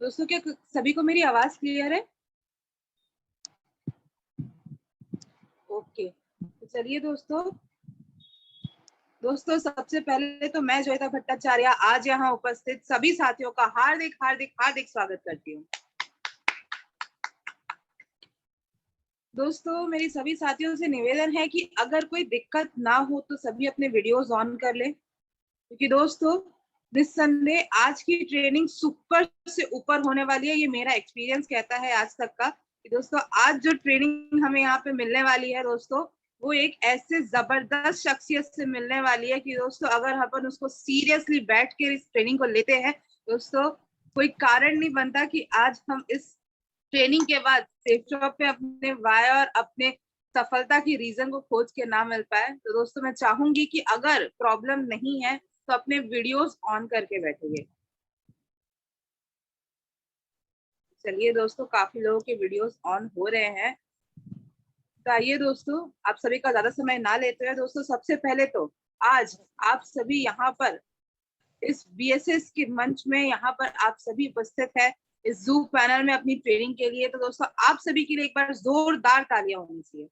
दोस्तों क्या सभी को मेरी आवाज क्लियर है? ओके, तो चलिए दोस्तों सबसे पहले तो मैं जोयिता भट्टाचार्य आज यहाँ उपस्थित सभी साथियों का हार्दिक हार्दिक हार्दिक स्वागत करती हूँ। दोस्तों मेरी सभी साथियों से निवेदन है कि अगर कोई दिक्कत ना हो तो सभी अपने वीडियोस ऑन कर ले, क्योंकि दोस्तों निस्संदेह आज की ट्रेनिंग सुपर से ऊपर होने वाली है। ये मेरा एक्सपीरियंस कहता है आज तक का कि दोस्तों आज जो ट्रेनिंग हमें यहाँ पे मिलने वाली है दोस्तों, वो एक ऐसे जबरदस्त शख्सियत से मिलने वाली है कि दोस्तों अगर अपन उसको सीरियसली बैठ के इस ट्रेनिंग को लेते हैं दोस्तों, कोई कारण नहीं बनता कि आज हम इस ट्रेनिंग के बाद सेफ जॉब पे अपने वाय और अपने सफलता की रीजन को खोज के ना मिल पाए। तो दोस्तों मैं चाहूंगी कि अगर प्रॉब्लम नहीं है तो अपने वीडियोस ऑन करके बैठिए। चलिए दोस्तों, काफी लोगों के वीडियोस ऑन हो रहे हैं, तो आइए दोस्तों आप सभी का ज्यादा समय ना लेते हुए दोस्तों सबसे पहले तो आज आप सभी यहाँ पर इस बीएसएस के मंच में यहाँ पर आप सभी उपस्थित है इस जूम पैनल में अपनी ट्रेनिंग के लिए। तो दोस्तों आप सभी के लिए एक बार जोरदार तालियां होनी चाहिए।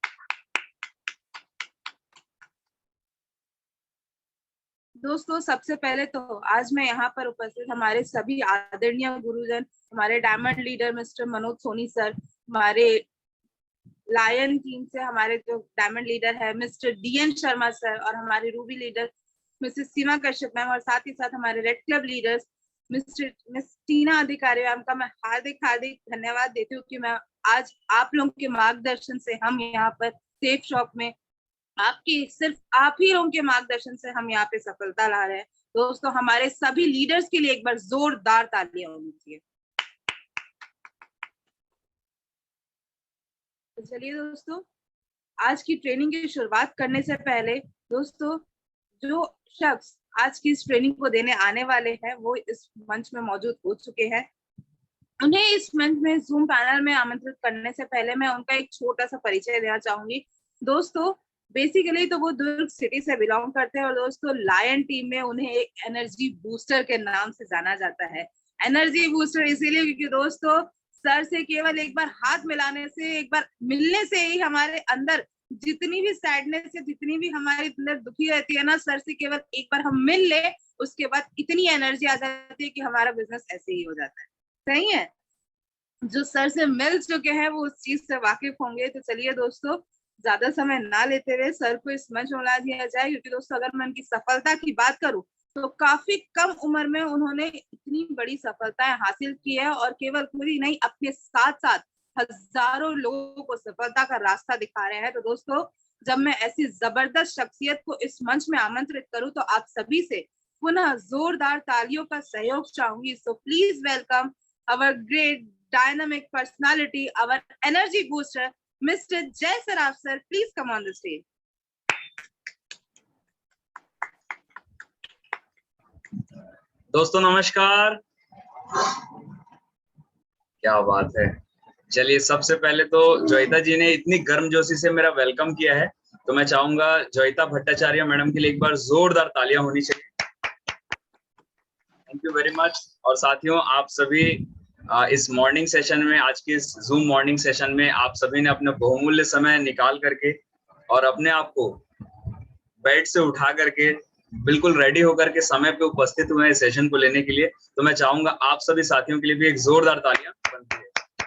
दोस्तों सबसे पहले तो आज मैं यहाँ पर उपस्थित हमारे सभी आदरणीय गुरुजन, हमारे diamond leader mister Manoj Soni sir, हमारे लायन टीम से हमारे जो डायमंड लीडर है मिस्टर डीएन शर्मा सर, और हमारे ruby leader missus Seema Kashyap ma'am, और साथ ही साथ हमारे red club leaders miss Tina Adhikari ma'am का मैं हार्दिक हार्दिक धन्यवाद देती हूँ कि मैं आज आप लोगों के मार्गदर्शन से हम यहाँ पर सेफ शॉप में आपकी सिर्फ आप ही लोगों के मार्गदर्शन से हम यहाँ पे सफलता ला रहे हैं। दोस्तों हमारे सभी लीडर्स के लिए एक बार जोरदार तालियां होनी चाहिए। तो चलिए दोस्तों, आज की ट्रेनिंग की शुरुआत करने से पहले दोस्तों जो शख्स आज की इस ट्रेनिंग को देने आने वाले हैं वो इस मंच में मौजूद हो चुके हैं। उन्हें इस मंच में जूम पैनल में आमंत्रित करने से पहले मैं उनका एक छोटा सा परिचय देना चाहूंगी। दोस्तों बेसिकली तो वो दुर्ग सिटी से बिलोंग करते हैं और दोस्तों लायन टीम में उन्हें एक एनर्जी बूस्टर के नाम से जाना जाता है। एनर्जी बूस्टर इसीलिए क्योंकि दोस्तों सर से केवल एक बार हाथ मिलाने से, एक बार मिलने से ही हमारे अंदर जितनी भी सैडनेस है, जितनी भी हमारे अंदर दुखी रहती है ना, सर से केवल एक बार हम मिल ले उसके बाद इतनी एनर्जी आ जाती है कि हमारा बिजनेस ऐसे ही हो जाता है। सही है, जो सर से मिल चुके हैं वो उस चीज से वाकिफ होंगे। तो चलिए दोस्तों ज्यादा समय ना लेते हुए सर को इस मंच में बुला दिया जाए, क्योंकि दोस्तों अगर मैं उनकी सफलता की बात करूं तो काफी कम उम्र में उन्होंने इतनी बड़ी सफलताएं हासिल की है और केवल खुद ही नहीं अपने साथ साथ हजारों लोगों को सफलता का रास्ता दिखा रहे हैं। तो दोस्तों जब मैं ऐसी जबरदस्त शख्सियत को इस मंच में आमंत्रित करूं तो आप सभी से पुनः जोरदार तालियों का सहयोग चाहूंगी। So please welcome our great dynamic personality, our energy booster, Mr. Jay Saraf sir. Please come on the stage. दोस्तों नमस्कार, क्या बात है। चलिए सबसे पहले तो जोयिता जी ने इतनी गर्मजोशी से मेरा वेलकम किया है, तो मैं चाहूंगा जोयिता भट्टाचार्य मैडम के लिए एक बार जोरदार तालियां होनी चाहिए। Thank you very much. और साथियों आप सभी इस मॉर्निंग सेशन में, आज की इस जूम मॉर्निंग सेशन में आप सभी ने अपने बहुमूल्य समय निकाल करके और अपने आप को बेड से उठा करके बिल्कुल रेडी होकर के समय पे उपस्थित हुए हैं सेशन को लेने के लिए। तो मैं चाहूंगा आप सभी साथियों के लिए भी एक जोरदार तालियां बनती है।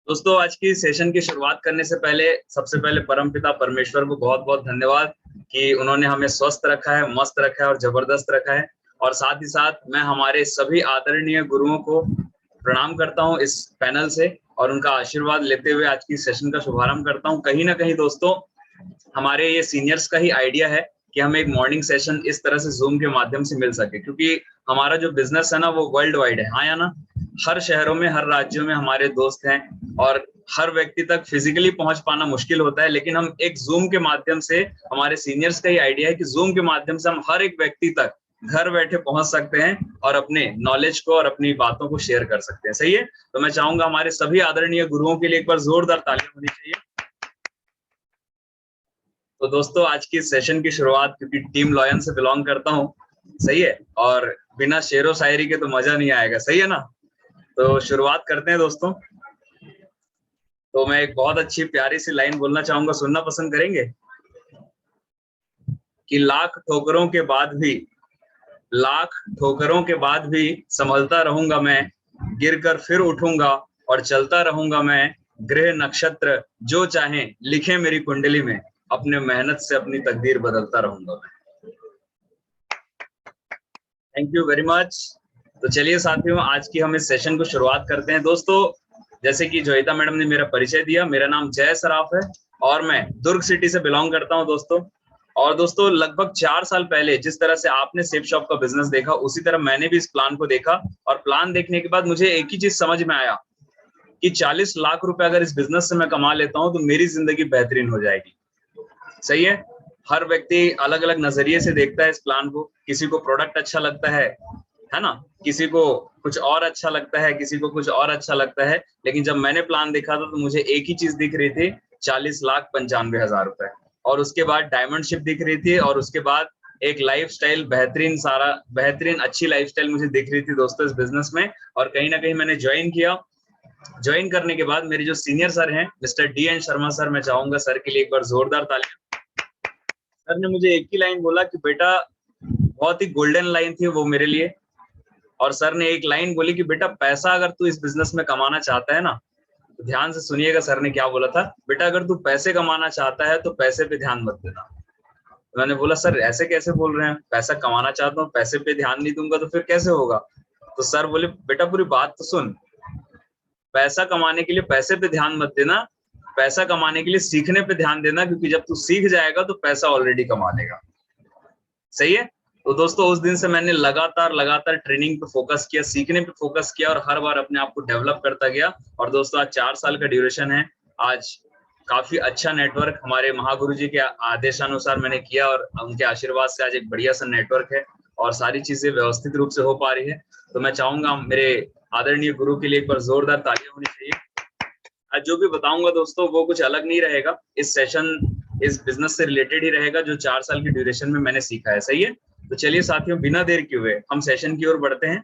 दोस्तों आज की सेशन की शुरुआत करने से पहले सबसे पहले परमपिता परमेश्वर को बहुत बहुत धन्यवाद कि उन्होंने हमें स्वस्थ रखा है, मस्त रखा है और जबरदस्त रखा है। और साथ ही साथ मैं हमारे सभी आदरणीय गुरुओं को प्रणाम करता हूं इस पैनल से और उनका आशीर्वाद लेते हुए आज की सेशन का शुभारंभ करता हूं। कहीं ना कहीं दोस्तों हमारे ये सीनियर्स का ही आइडिया है कि हम एक मॉर्निंग सेशन इस तरह से जूम के माध्यम से मिल सके, क्योंकि हमारा जो बिजनेस है ना वो वर्ल्ड वाइड है। हाँ या ना, हर शहरों में, हर राज्यों में हमारे दोस्त हैं और हर व्यक्ति तक फिजिकली पहुंच पाना मुश्किल होता है, लेकिन हम एक जूम के माध्यम से, हमारे सीनियर्स का ही आइडिया है कि जूम के माध्यम से हम हर एक व्यक्ति तक घर बैठे पहुंच सकते हैं और अपने नॉलेज को और अपनी बातों को शेयर कर सकते हैं। सही है, तो मैं चाहूंगा हमारे सभी आदरणीय गुरुओं के लिए एक बार जोरदार तालियां होनी चाहिए। तो दोस्तों आज की सेशन की शुरुआत, क्योंकि टीम लॉयन से बिलोंग करता हूं, सही है, और बिना शेरो शायरी के तो मजा नहीं आएगा। सही है ना, तो शुरुआत करते हैं दोस्तों। तो मैं एक बहुत अच्छी प्यारी सी लाइन बोलना चाहूंगा, सुनना पसंद करेंगे? कि लाख ठोकरों के बाद भी संभलता रहूंगा मैं, गिरकर फिर उठूंगा और चलता रहूंगा मैं, ग्रह नक्षत्र जो चाहे लिखे मेरी कुंडली में, अपने मेहनत से अपनी तकदीर बदलता रहूंगा मैं। Thank you very much. तो चलिए साथियों, आज की हम इस सेशन को शुरुआत करते हैं। दोस्तों, जैसे कि जोईता मैडम ने मेरा परिचय दिया, मेरा नाम जय सराफ है और मैं दुर्ग सिटी से बिलोंग करता हूं दोस्तों। और दोस्तों, लगभग 4 साल पहले जिस तरह से आपने सेफ शॉप का बिजनेस देखा, उसी तरह मैंने भी इस प्लान को देखा। और प्लान देखने के बाद मुझे एक ही चीज समझ में आया कि 40 लाख रुपए अगर इस बिजनेस से मैं कमा लेता हूं तो मेरी जिंदगी बेहतरीन हो जाएगी। सही है। हर व्यक्ति अलग अलग नजरिए से देखता है इस प्लान को। किसी को प्रोडक्ट अच्छा लगता है ना, किसी को कुछ और अच्छा लगता है, किसी को कुछ और अच्छा लगता है। लेकिन जब मैंने प्लान देखा था तो मुझे एक ही चीज दिख रही थी, 40,95,000 रुपए। और उसके बाद डायमंड शिप दिख रही थी, और उसके बाद एक लाइफस्टाइल बेहतरीन अच्छी लाइफस्टाइल मुझे दिख रही थी दोस्तों इस बिजनेस में। और कहीं ना कहीं मैंने ज्वाइन किया। ज्वाइन करने के बाद मेरे जो सीनियर सर हैं, मिस्टर DN शर्मा सर, मैं चाहूंगा सर के लिए एक बार जोरदार तालियां। सर ने मुझे एक ही लाइन बोला कि बेटा, बहुत ही गोल्डन लाइन थी वो मेरे लिए। और सर ने एक लाइन बोली कि बेटा, पैसा अगर तू इस बिजनेस में कमाना चाहता है ना, तो ध्यान से सुनिएगा सर ने क्या बोला था। बेटा, अगर तू पैसे कमाना चाहता है तो पैसे पे ध्यान मत देना। तो मैंने बोला, सर ऐसे कैसे बोल रहे हैं, पैसा कमाना चाहता हूँ, पैसे पे ध्यान नहीं दूंगा तो फिर कैसे होगा? तो सर बोले, बेटा पूरी बात तो सुन, पैसा कमाने के लिए पैसे पे ध्यान मत देना, पैसा कमाने के लिए सीखने पे ध्यान देना, क्योंकि जब तू सीख जाएगा तो पैसा ऑलरेडी कमा लेगा। सही है। तो दोस्तों, उस दिन से मैंने लगातार ट्रेनिंग पे फोकस किया, सीखने पे फोकस किया, और हर बार अपने आप को डेवलप करता गया। और दोस्तों, आज 4 साल का ड्यूरेशन है। आज काफी अच्छा नेटवर्क हमारे महागुरु जी के आदेशानुसार मैंने किया, और उनके आशीर्वाद से आज एक बढ़िया सा नेटवर्क है और सारी चीजें व्यवस्थित रूप से हो पा रही है। तो मैं चाहूंगा मेरे आदरणीय गुरु के लिए एक बार जोरदार तालियां होनी चाहिए। आज जो भी बताऊंगा दोस्तों, वो कुछ अलग नहीं रहेगा। इस सेशन इस बिजनेस से रिलेटेड ही रहेगा, जो 4 साल की ड्यूरेशन में मैंने सीखा है। सही है। तो चलिए साथियों, बिना देर किए हुए हम सेशन की ओर बढ़ते हैं।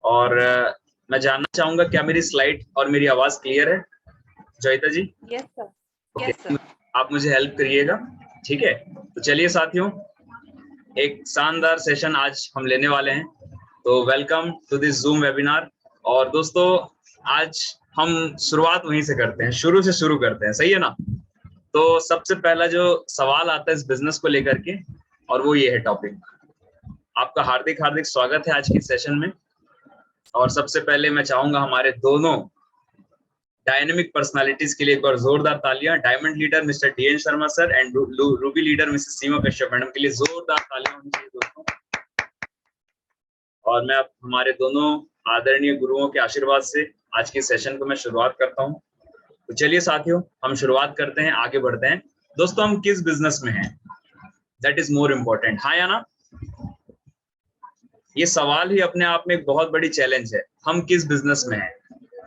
और मैं जानना चाहूंगा, क्या मेरी स्लाइड और मेरी आवाज क्लियर है? Joita ji? Yes sir. Okay, आप मुझे हेल्प करिएगा, ठीक है? तो चलिए साथियों, एक शानदार सेशन आज हम लेने वाले हैं। तो welcome to this Zoom webinar. और दोस्तों, आज हम शुरुआत वहीं से करते हैं, शुरू से शुरू करते हैं। सही है ना? तो सबसे पहला जो सवाल आता है इस बिजनेस को लेकर के, और वो ये है टॉपिक। आपका हार्दिक हार्दिक स्वागत है आज की सेशन में। और सबसे पहले मैं चाहूंगा हमारे दोनों डायनेमिक पर्सनालिटीज के लिए एक बार जोरदार तालियां। Diamond leader mister DN Sharma sir and Ruby leader missus Seema Kashyap madam के लिए जोरदार तालियां होनी चाहिए दोस्तों। और मैं अब हमारे दोनों आदरणीय गुरुओं के आशीर्वाद से आज की सेशन को मैं शुरुआत करता हूं। तो चलिए साथियों, हम शुरुआत करते हैं, आगे बढ़ते हैं। दोस्तों, हम किस बिजनेस में हैं, दैट इज मोर इम्पोर्टेंट। हाँ या ना? ये सवाल ही अपने आप में एक बहुत बड़ी चैलेंज है, हम किस बिजनेस में हैं।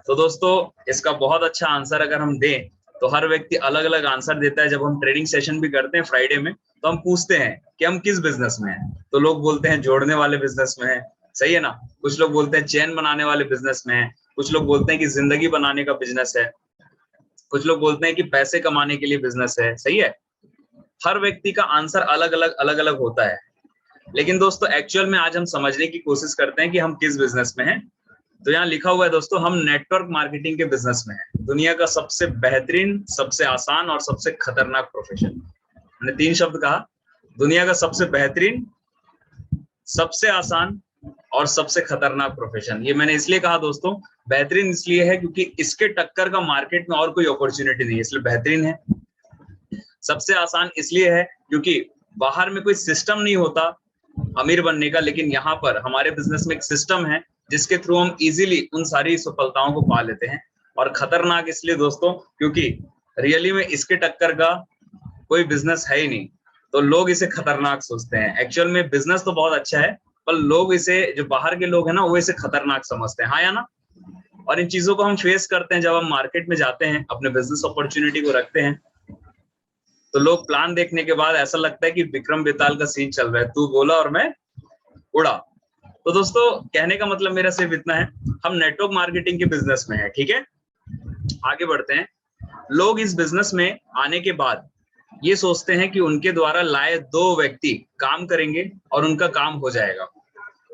तो दोस्तों, इसका बहुत अच्छा आंसर अगर हम दें तो हर व्यक्ति अलग अलग आंसर देता है। जब हम ट्रेनिंग सेशन भी करते हैं फ्राइडे में, तो हम पूछते हैं कि हम किस बिजनेस में हैं, तो लोग बोलते हैं जोड़ने वाले बिजनेस में है। सही है ना? कुछ लोग बोलते हैं चेन बनाने वाले बिजनेस में है, कुछ लोग बोलते हैं कि जिंदगी बनाने का बिजनेस है, कुछ लोग बोलते हैं कि पैसे कमाने के लिए बिजनेस है। सही है। हर व्यक्ति का आंसर अलग अलग होता है। लेकिन दोस्तों, एक्चुअल में आज हम समझने की कोशिश करते हैं कि हम किस बिजनेस में हैं। तो यहाँ लिखा हुआ है दोस्तों, हम नेटवर्क मार्केटिंग के बिजनेस में हैं। दुनिया का सबसे बेहतरीन, सबसे आसान और सबसे खतरनाक प्रोफेशन। मैंने 3 शब्द कहा, दुनिया का सबसे बेहतरीन, सबसे आसान और सबसे खतरनाक प्रोफेशन। ये मैंने इसलिए कहा दोस्तों, बेहतरीन इसलिए है क्योंकि इसके टक्कर का मार्केट में और कोई अपॉर्चुनिटी नहीं है, इसलिए बेहतरीन है। सबसे आसान इसलिए है क्योंकि बाहर में कोई सिस्टम नहीं होता अमीर बनने का, लेकिन यहाँ पर हमारे बिजनेस में एक सिस्टम है जिसके थ्रू हम इजीली उन सारी सफलताओं को पा लेते हैं। और खतरनाक इसलिए दोस्तों क्योंकि रियली में इसके टक्कर का कोई बिजनेस है ही नहीं, तो लोग इसे खतरनाक सोचते हैं। एक्चुअल में बिजनेस तो बहुत अच्छा है, पर लोग इसे, जो बाहर के लोग हैं ना, वो इसे खतरनाक समझते हैं। हाँ या ना? और इन चीजों को हम फेस करते हैं जब हम मार्केट में जाते हैं, अपने बिजनेस अपॉर्चुनिटी को रखते हैं, तो लोग प्लान देखने के बाद ऐसा लगता है कि विक्रम बेताल का सीन चल रहा है, तू बोला और मैं उड़ा। तो दोस्तों कहने का मतलब मेरा सिर्फ इतना है, हम नेटवर्क मार्केटिंग के बिजनेस में है, ठीक है। आगे बढ़ते हैं। लोग इस बिजनेस में आने के बाद ये सोचते हैं कि उनके द्वारा लाए 2 व्यक्ति काम करेंगे और उनका काम हो जाएगा,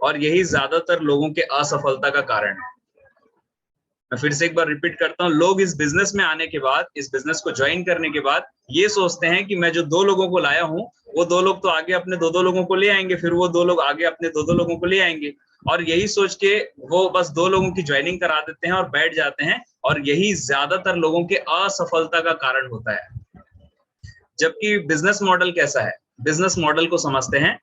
और यही ज्यादातर लोगों के असफलता का कारण है। मैं फिर से एक बार रिपीट करता हूँ, लोग इस बिजनेस में आने के बाद, इस बिजनेस को ज्वाइन करने के बाद ये सोचते हैं कि मैं जो 2 लोगों को लाया हूँ, वो 2 लोग तो आगे अपने 2 लोगों को ले आएंगे, फिर वो 2 लोग आगे अपने 2 लोगों को ले आएंगे, और यही सोच के वो बस 2 लोगों की ज्वाइनिंग करा देते हैं और बैठ जाते हैं, और यही ज्यादातर लोगों के असफलता का कारण होता है। जबकि बिजनेस मॉडल कैसा है, बिजनेस मॉडल को समझते हैं।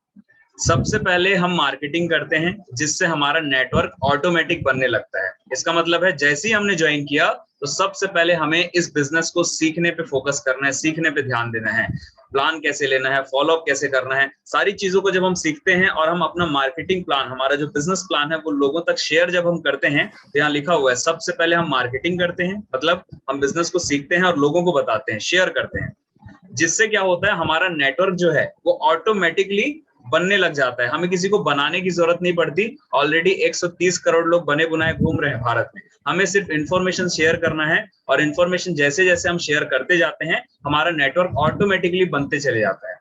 सबसे पहले हम मार्केटिंग करते हैं, जिससे हमारा नेटवर्क ऑटोमेटिक बनने लगता है। इसका मतलब है जैसे ही हमने ज्वाइन किया तो सबसे पहले हमें इस बिजनेस को सीखने पे फोकस करना है, सीखने पे ध्यान देना है, प्लान कैसे लेना है, फॉलोअप कैसे करना है, सारी चीजों को जब हम सीखते हैं और हम अपना मार्केटिंग प्लान, हमारा जो बिजनेस प्लान है वो लोगों तक शेयर जब हम करते हैं, तो यहाँ लिखा हुआ है सबसे पहले हम मार्केटिंग करते हैं, मतलब हम बिजनेस को सीखते हैं और लोगों को बताते हैं, शेयर करते हैं, जिससे क्या होता है हमारा नेटवर्क जो है वो ऑटोमेटिकली बनने लग जाता है। हमें किसी को बनाने की जरूरत नहीं पड़ती, ऑलरेडी 130 करोड़ लोग बने बुनाए घूम रहे हैं भारत में। हमें सिर्फ इंफॉर्मेशन शेयर करना है, और इंफॉर्मेशन जैसे जैसे हम शेयर करते जाते हैं हमारा नेटवर्क ऑटोमेटिकली बनते चले जाता है।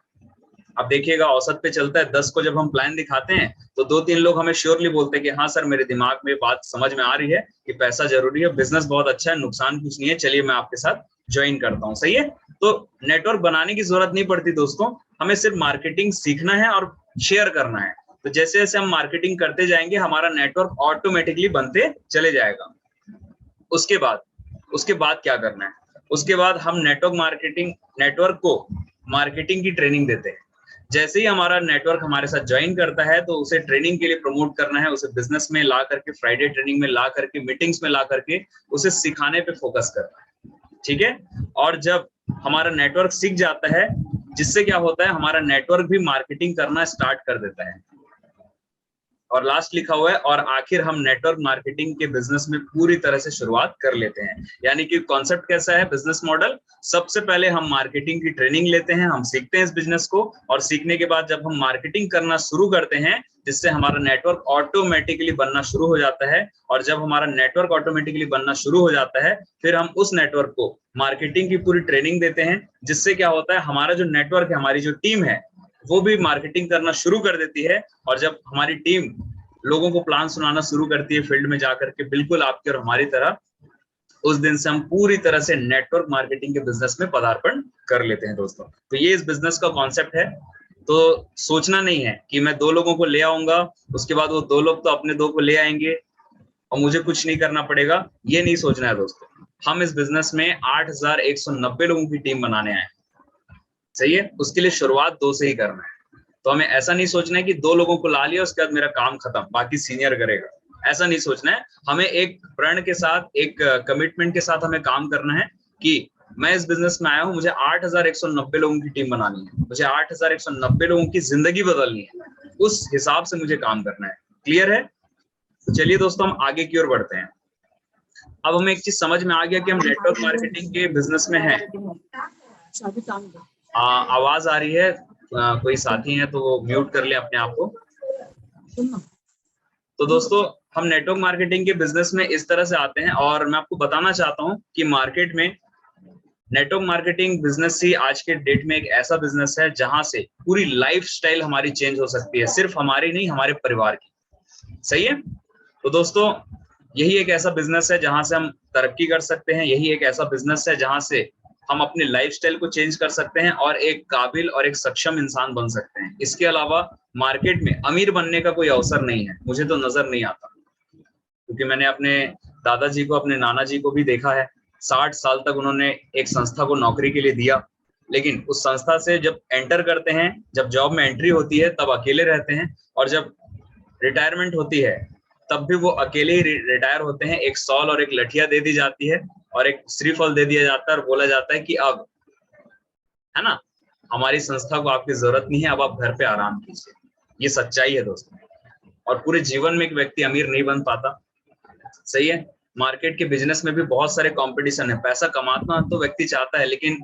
अब देखिएगा औसत पे चलता है, 10 को जब हम प्लान दिखाते हैं तो 2-3 लोग हमें श्योरली बोलते हैं कि हाँ सर, मेरे दिमाग में बात समझ में आ रही है कि पैसा जरूरी है, बिजनेस बहुत अच्छा है, नुकसान कुछ नहीं है, चलिए मैं आपके साथ ज्वाइन करता हूँ। सही है। तो नेटवर्क बनाने की जरूरत नहीं पड़ती दोस्तों, हमें सिर्फ मार्केटिंग सीखना है और शेयर करना है। तो जैसे जैसे हम मार्केटिंग करते जाएंगे हमारा नेटवर्क ऑटोमेटिकली बनते चले जाएगा। उसके बाद क्या करना है, उसके बाद हम नेटवर्क को मार्केटिंग की ट्रेनिंग देते हैं। जैसे ही हमारा नेटवर्क हमारे साथ ज्वाइन करता है तो उसे ट्रेनिंग के लिए प्रमोट करना है, उसे बिजनेस में ला करके, फ्राइडे ट्रेनिंग में ला करके, मीटिंग्स में ला करके उसे सिखाने पे फोकस करना है, ठीक है। और जब हमारा नेटवर्क सीख जाता है, जिससे क्या होता है हमारा नेटवर्क भी मार्केटिंग करना स्टार्ट कर देता है। और लास्ट लिखा हुआ है, और आखिर हम नेटवर्क मार्केटिंग के बिजनेस में पूरी तरह से शुरुआत कर लेते हैं। यानी कि कॉन्सेप्ट कैसा है बिजनेस मॉडल, सबसे पहले हम मार्केटिंग की ट्रेनिंग लेते हैं, हम सीखते हैं इस बिजनेस को, और सीखने के बाद जब हम मार्केटिंग करना शुरू करते हैं, जिससे हमारा नेटवर्क ऑटोमेटिकली बनना शुरू हो जाता है। और जब हमारा नेटवर्क ऑटोमेटिकली बनना शुरू हो जाता है, फिर हम उस नेटवर्क को मार्केटिंग की पूरी ट्रेनिंग देते हैं, जिससे क्या होता है हमारा जो नेटवर्क है, हमारी जो टीम है, वो भी मार्केटिंग करना शुरू कर देती है। और जब हमारी टीम लोगों को प्लान सुनाना शुरू करती है फील्ड में जाकर के, बिल्कुल आपकी और हमारी तरह, उस दिन से हम पूरी तरह से नेटवर्क मार्केटिंग के बिजनेस में पदार्पण कर लेते हैं दोस्तों। तो ये इस बिजनेस का कॉन्सेप्ट है। तो सोचना नहीं है कि मैं 2 लोगों को ले आऊंगा, उसके बाद वो 2 लोग तो अपने 2 को ले आएंगे और मुझे कुछ नहीं करना पड़ेगा, ये नहीं सोचना है दोस्तों। हम इस बिजनेस में 8190 लोगों की टीम बनाने आए, सही है। उसके लिए शुरुआत 2 से ही करना है। तो हमें ऐसा नहीं सोचना है कि 2 लोगों को ला लिया उसके बाद मेरा काम खत्म, बाकी सीनियर करेगा, ऐसा नहीं सोचना है। हमें एक प्रण के साथ, एक कमिटमेंट के साथ हमें काम करना है कि मैं इस बिजनेस में आया हूं, मुझे 8190 लोगों की टीम बनानी है, मुझे 8190 लोगों की जिंदगी बदलनी है, उस हिसाब से मुझे काम करना है। क्लियर है। तो चलिए दोस्तों हम आगे की ओर बढ़ते हैं। अब हमें एक चीज समझ में आ गया कि हम नेटवर्क मार्केटिंग के बिजनेस में हैं। आवाज आ रही है, कोई साथी है तो वो म्यूट कर ले अपने आप को। तो दोस्तों हम नेटवर्क मार्केटिंग के बिजनेस में इस तरह से आते हैं, और मैं आपको बताना चाहता हूं कि मार्केट में नेटवर्क मार्केटिंग बिजनेस ही आज के डेट में एक ऐसा बिजनेस है जहां से पूरी लाइफस्टाइल हमारी चेंज हो सकती है, सिर्फ हमारी नहीं, हमारे परिवार की। सही है। तो दोस्तों यही एक ऐसा बिजनेस है जहां से हम तरक्की कर सकते हैं, यही एक ऐसा बिजनेस है जहां से हम अपनी लाइफस्टाइल को चेंज कर सकते हैं और एक काबिल और एक सक्षम इंसान बन सकते हैं। इसके अलावा मार्केट में अमीर बनने का कोई अवसर नहीं है, मुझे तो नजर नहीं आता, क्योंकि मैंने अपने दादाजी को, अपने नाना जी को भी देखा है। 60 साल तक उन्होंने एक संस्था को नौकरी के लिए दिया, लेकिन उस संस्था से जब एंटर करते हैं, जब जॉब में एंट्री होती है तब अकेले रहते हैं, और जब रिटायरमेंट होती है तब भी वो अकेले ही रिटायर होते हैं। एक सॉल और एक लठिया दे दी जाती है और एक श्रीफल दे दिया जाता है और बोला जाता है कि अब, है ना, हमारी संस्था को आपकी जरूरत नहीं है, अब आप घर पे आराम कीजिए। ये सच्चाई है दोस्तों। और पूरे जीवन में एक व्यक्ति अमीर नहीं बन पाता। सही है। मार्केट के बिजनेस में भी बहुत सारे कंपटीशन है, पैसा कमाना तो व्यक्ति चाहता है, लेकिन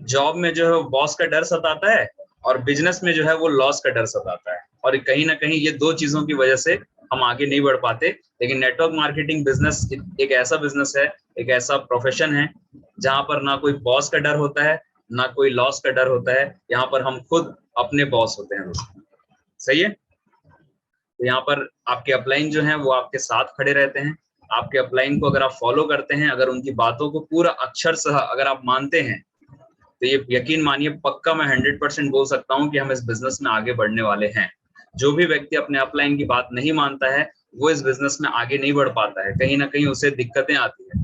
जॉब में जो है बॉस का डर सताता है और बिजनेस में जो है वो लॉस का डर सताता है। और कहीं ना कहीं ये 2 चीजों की वजह से हम आगे नहीं बढ़ पाते। लेकिन नेटवर्क मार्केटिंग बिजनेस एक ऐसा बिजनेस है, एक ऐसा प्रोफेशन है जहां पर ना कोई बॉस का डर होता है, ना कोई लॉस का डर होता है। यहाँ पर हम खुद अपने बॉस होते हैं दोस्तों, सही है। तो यहाँ पर आपके अपलाइन जो हैं वो आपके साथ खड़े रहते हैं। आपके अपलाइन को अगर आप फॉलो करते हैं, अगर उनकी बातों को पूरा अक्षरशः अगर आप मानते हैं, तो ये यकीन मानिए पक्का मैं 100% बोल सकता हूँ कि हम इस बिजनेस में आगे बढ़ने वाले हैं। जो भी व्यक्ति अपने अपलाइन की बात नहीं मानता है वो इस बिजनेस में आगे नहीं बढ़ पाता है, कहीं ना कहीं उसे दिक्कतें आती है।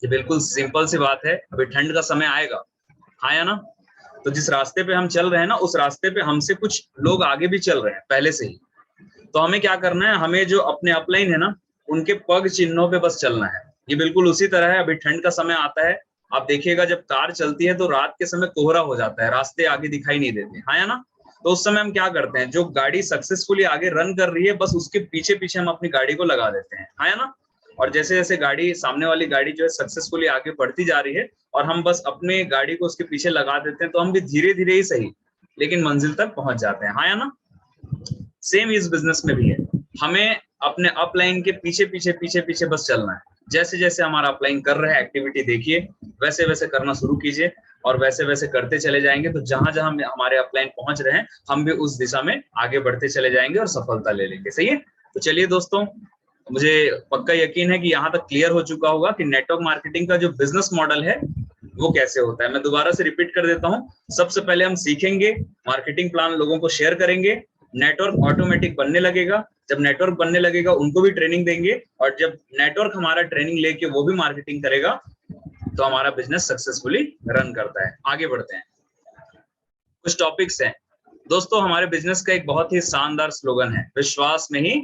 ये बिल्कुल सिंपल सी बात है। अभी ठंड का समय आएगा, हाँ या ना। तो जिस रास्ते पे हम चल रहे हैं ना, उस रास्ते पे हमसे कुछ लोग आगे भी चल रहे हैं पहले से ही। तो हमें क्या करना है, हमें जो अपने अपलाइन है ना उनके पग चिन्हों पे बस चलना है। ये बिल्कुल उसी तरह है। अभी ठंड का समय आता है, आप देखिएगा जब कार चलती है तो रात के समय कोहरा हो जाता है, रास्ते आगे दिखाई नहीं देते, हाँ या ना। तो उस समय हम क्या करते हैं, जो गाड़ी सक्सेसफुली आगे रन कर रही है बस उसके पीछे पीछे हम अपनी गाड़ी को लगा देते हैं, हाँ या ना। और जैसे जैसे गाड़ी, सामने वाली गाड़ी जो है सक्सेसफुली आगे बढ़ती जा रही है और हम बस अपने गाड़ी को उसके पीछे लगा देते हैं, तो हम भी धीरे धीरे ही सही लेकिन मंजिल तक पहुंच जाते हैं, हाँ या ना। सेम इस बिजनेस में भी है, हमें अपने अपलाइन के पीछे पीछे पीछे पीछे बस चलना है। जैसे जैसे हमारा अपलाइन कर रहा है एक्टिविटी देखिए, वैसे वैसे करना शुरू कीजिए और वैसे वैसे करते चले जाएंगे। तो जहां जहां हमारे अपलाइन पहुंच रहे हैं हम भी उस दिशा में आगे बढ़ते चले जाएंगे और सफलता ले लेंगे, सही है। तो चलिए दोस्तों, मुझे पक्का यकीन है कि यहाँ तक क्लियर हो चुका होगा कि नेटवर्क मार्केटिंग का जो बिजनेस मॉडल है वो कैसे होता है। मैं दोबारा से रिपीट कर देता हूँ। सबसे पहले हम सीखेंगे, मार्केटिंग प्लान लोगों को शेयर करेंगे, नेटवर्क ऑटोमेटिक बनने लगेगा। जब नेटवर्क बनने लगेगा उनको भी ट्रेनिंग देंगे, और जब नेटवर्क हमारा ट्रेनिंग लेके वो भी मार्केटिंग करेगा तो हमारा बिजनेस सक्सेसफुली रन करता है। आगे बढ़ते हैं, कुछ टॉपिक्स हैं दोस्तों। हमारे बिजनेस का एक बहुत ही शानदार स्लोगन है, विश्वास में ही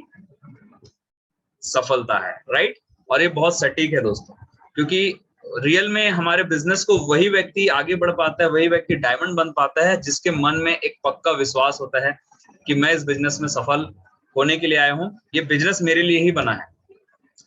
सफलता है, राइट। और ये बहुत सटीक है दोस्तों, क्योंकि रियल में हमारे बिजनेस को वही व्यक्ति आगे बढ़ पाता है, वही व्यक्ति डायमंड बन पाता है जिसके मन में एक पक्का विश्वास होता है कि मैं इस बिजनेस में सफल होने के लिए आया हूँ, ये बिजनेस मेरे लिए ही बना है